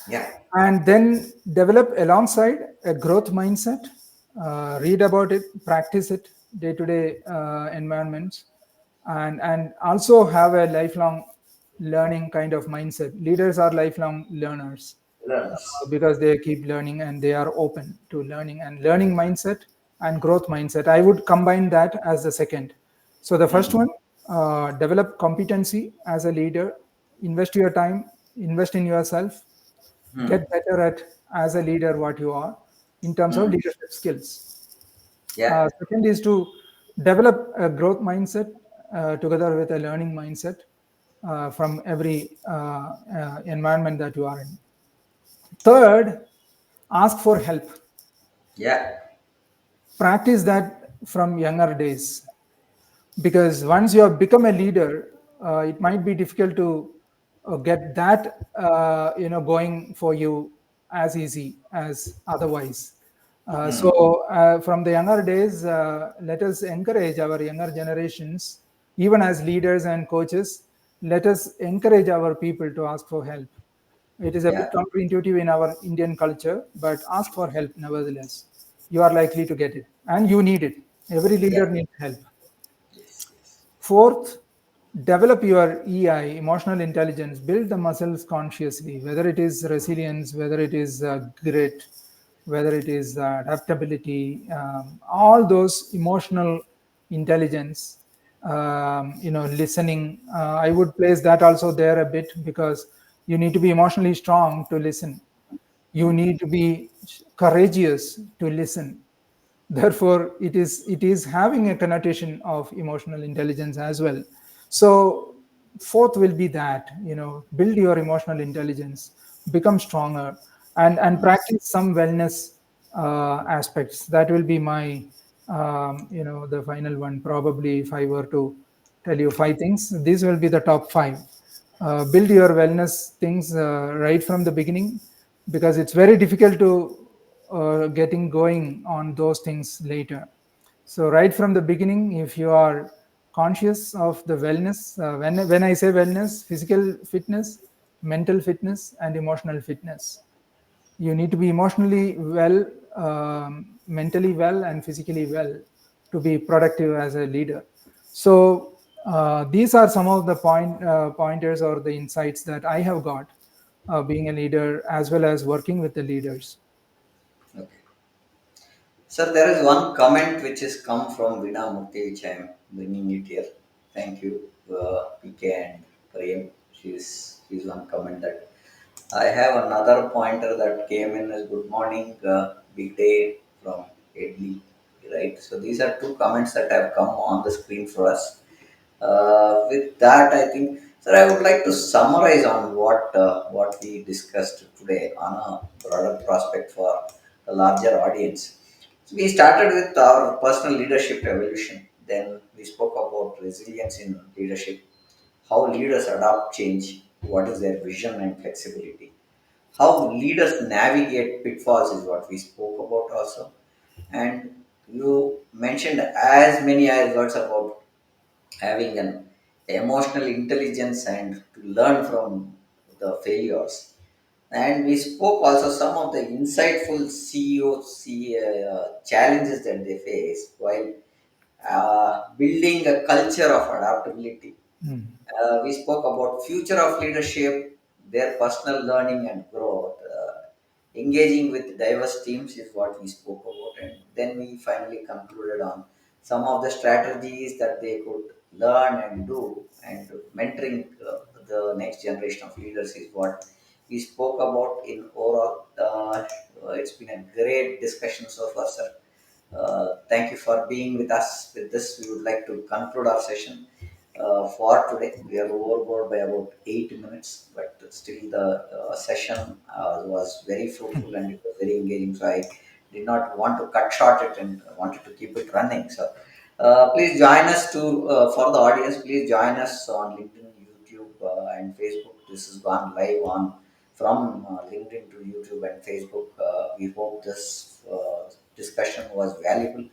Yeah. and then develop alongside a growth mindset. Read about it, practice it day-to-day environments, and also have a lifelong learning kind of mindset. Leaders are lifelong learners, Learners. because they keep learning and they are open to learning, and learning mindset and growth mindset, I would combine that as the second. So the first Hmm. one, develop competency as a leader, invest your time, invest in yourself, Hmm. get better at, as a leader, what you are in terms of Hmm. leadership skills. Yeah. Second is to develop a growth mindset together with a learning mindset from every environment that you are in. Third, ask for help. Yeah. Practice that from younger days, because once you have become a leader, it might be difficult to get that going for you as easy as otherwise. From the younger days, let us encourage our younger generations, even as leaders and coaches. Let us encourage our people to ask for help. It is a bit Yeah. counterintuitive in our Indian culture, but ask for help nevertheless. You are likely to get it, and you need it. Every Yeah. leader needs help. Yes. Yes. Fourth, develop your EI, emotional intelligence. Build the muscles consciously, whether it is resilience, whether it is grit, whether it is adaptability, all those emotional intelligence. Listening. I would place that also there a bit, because you need to be emotionally strong to listen. You need to be courageous to listen. Therefore it is having a connotation of emotional intelligence as well. So fourth will be that, build your emotional intelligence, become stronger, and practice some wellness aspects. That will be my the final one. Probably if I were to tell you five things, these will be the top five. Build your wellness things right from the beginning, because it's very difficult to getting going on those things later. So right from the beginning, if you are conscious of the wellness, when I say wellness, physical fitness, mental fitness, and emotional fitness. You need to be emotionally well, mentally well, and physically well to be productive as a leader. So these are some of the pointers or the insights that I have got being a leader as well as working with the leaders. Okay. Sir, there is one comment which has come from Veena Murthy, which I am bringing it here. Thank you, PK and Prem. She's one comment that I have another pointer that came in as good morning, big day from Edley, right? So these are two comments that have come on the screen for us. With that, I think, sir, I would like to summarize on what we discussed today on a broader prospect for a larger audience. So we started with our personal leadership evolution. Then we spoke about resilience in leadership, how leaders adopt change, what is their vision and flexibility, how leaders navigate pitfalls is what we spoke about also. And you mentioned as many as words about having an emotional intelligence and to learn from the failures. And we spoke also some of the insightful CEOs challenges that they face while building a culture of adaptability. Mm. We spoke about future of leadership, their personal learning and growth. Engaging with diverse teams is what we spoke about, and then we finally concluded on some of the strategies that they could learn and do, and mentoring the next generation of leaders is what we spoke about in overall. It's been a great discussion so far, sir. Thank you for being with us. With this, we would like to conclude our session for today. We are overboard by about 8 minutes, but still the session was very fruitful and it was very engaging. So I did not want to cut short it and wanted to keep it running. So please join us to for the audience. Please join us on LinkedIn, YouTube, and Facebook. This has gone live on from LinkedIn to YouTube and Facebook. We hope this discussion was valuable.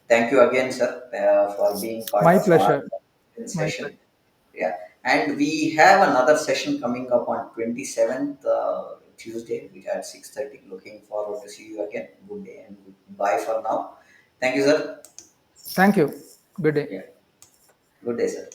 Thank you again, sir, for being part My of our pleasure. My session. pleasure. Yeah, and we have another session coming up on 27th Tuesday, which at 6:30. Looking forward to see you again. Good day and goodbye for now. Thank you, sir. Thank you. Good day. Yeah, good day, sir.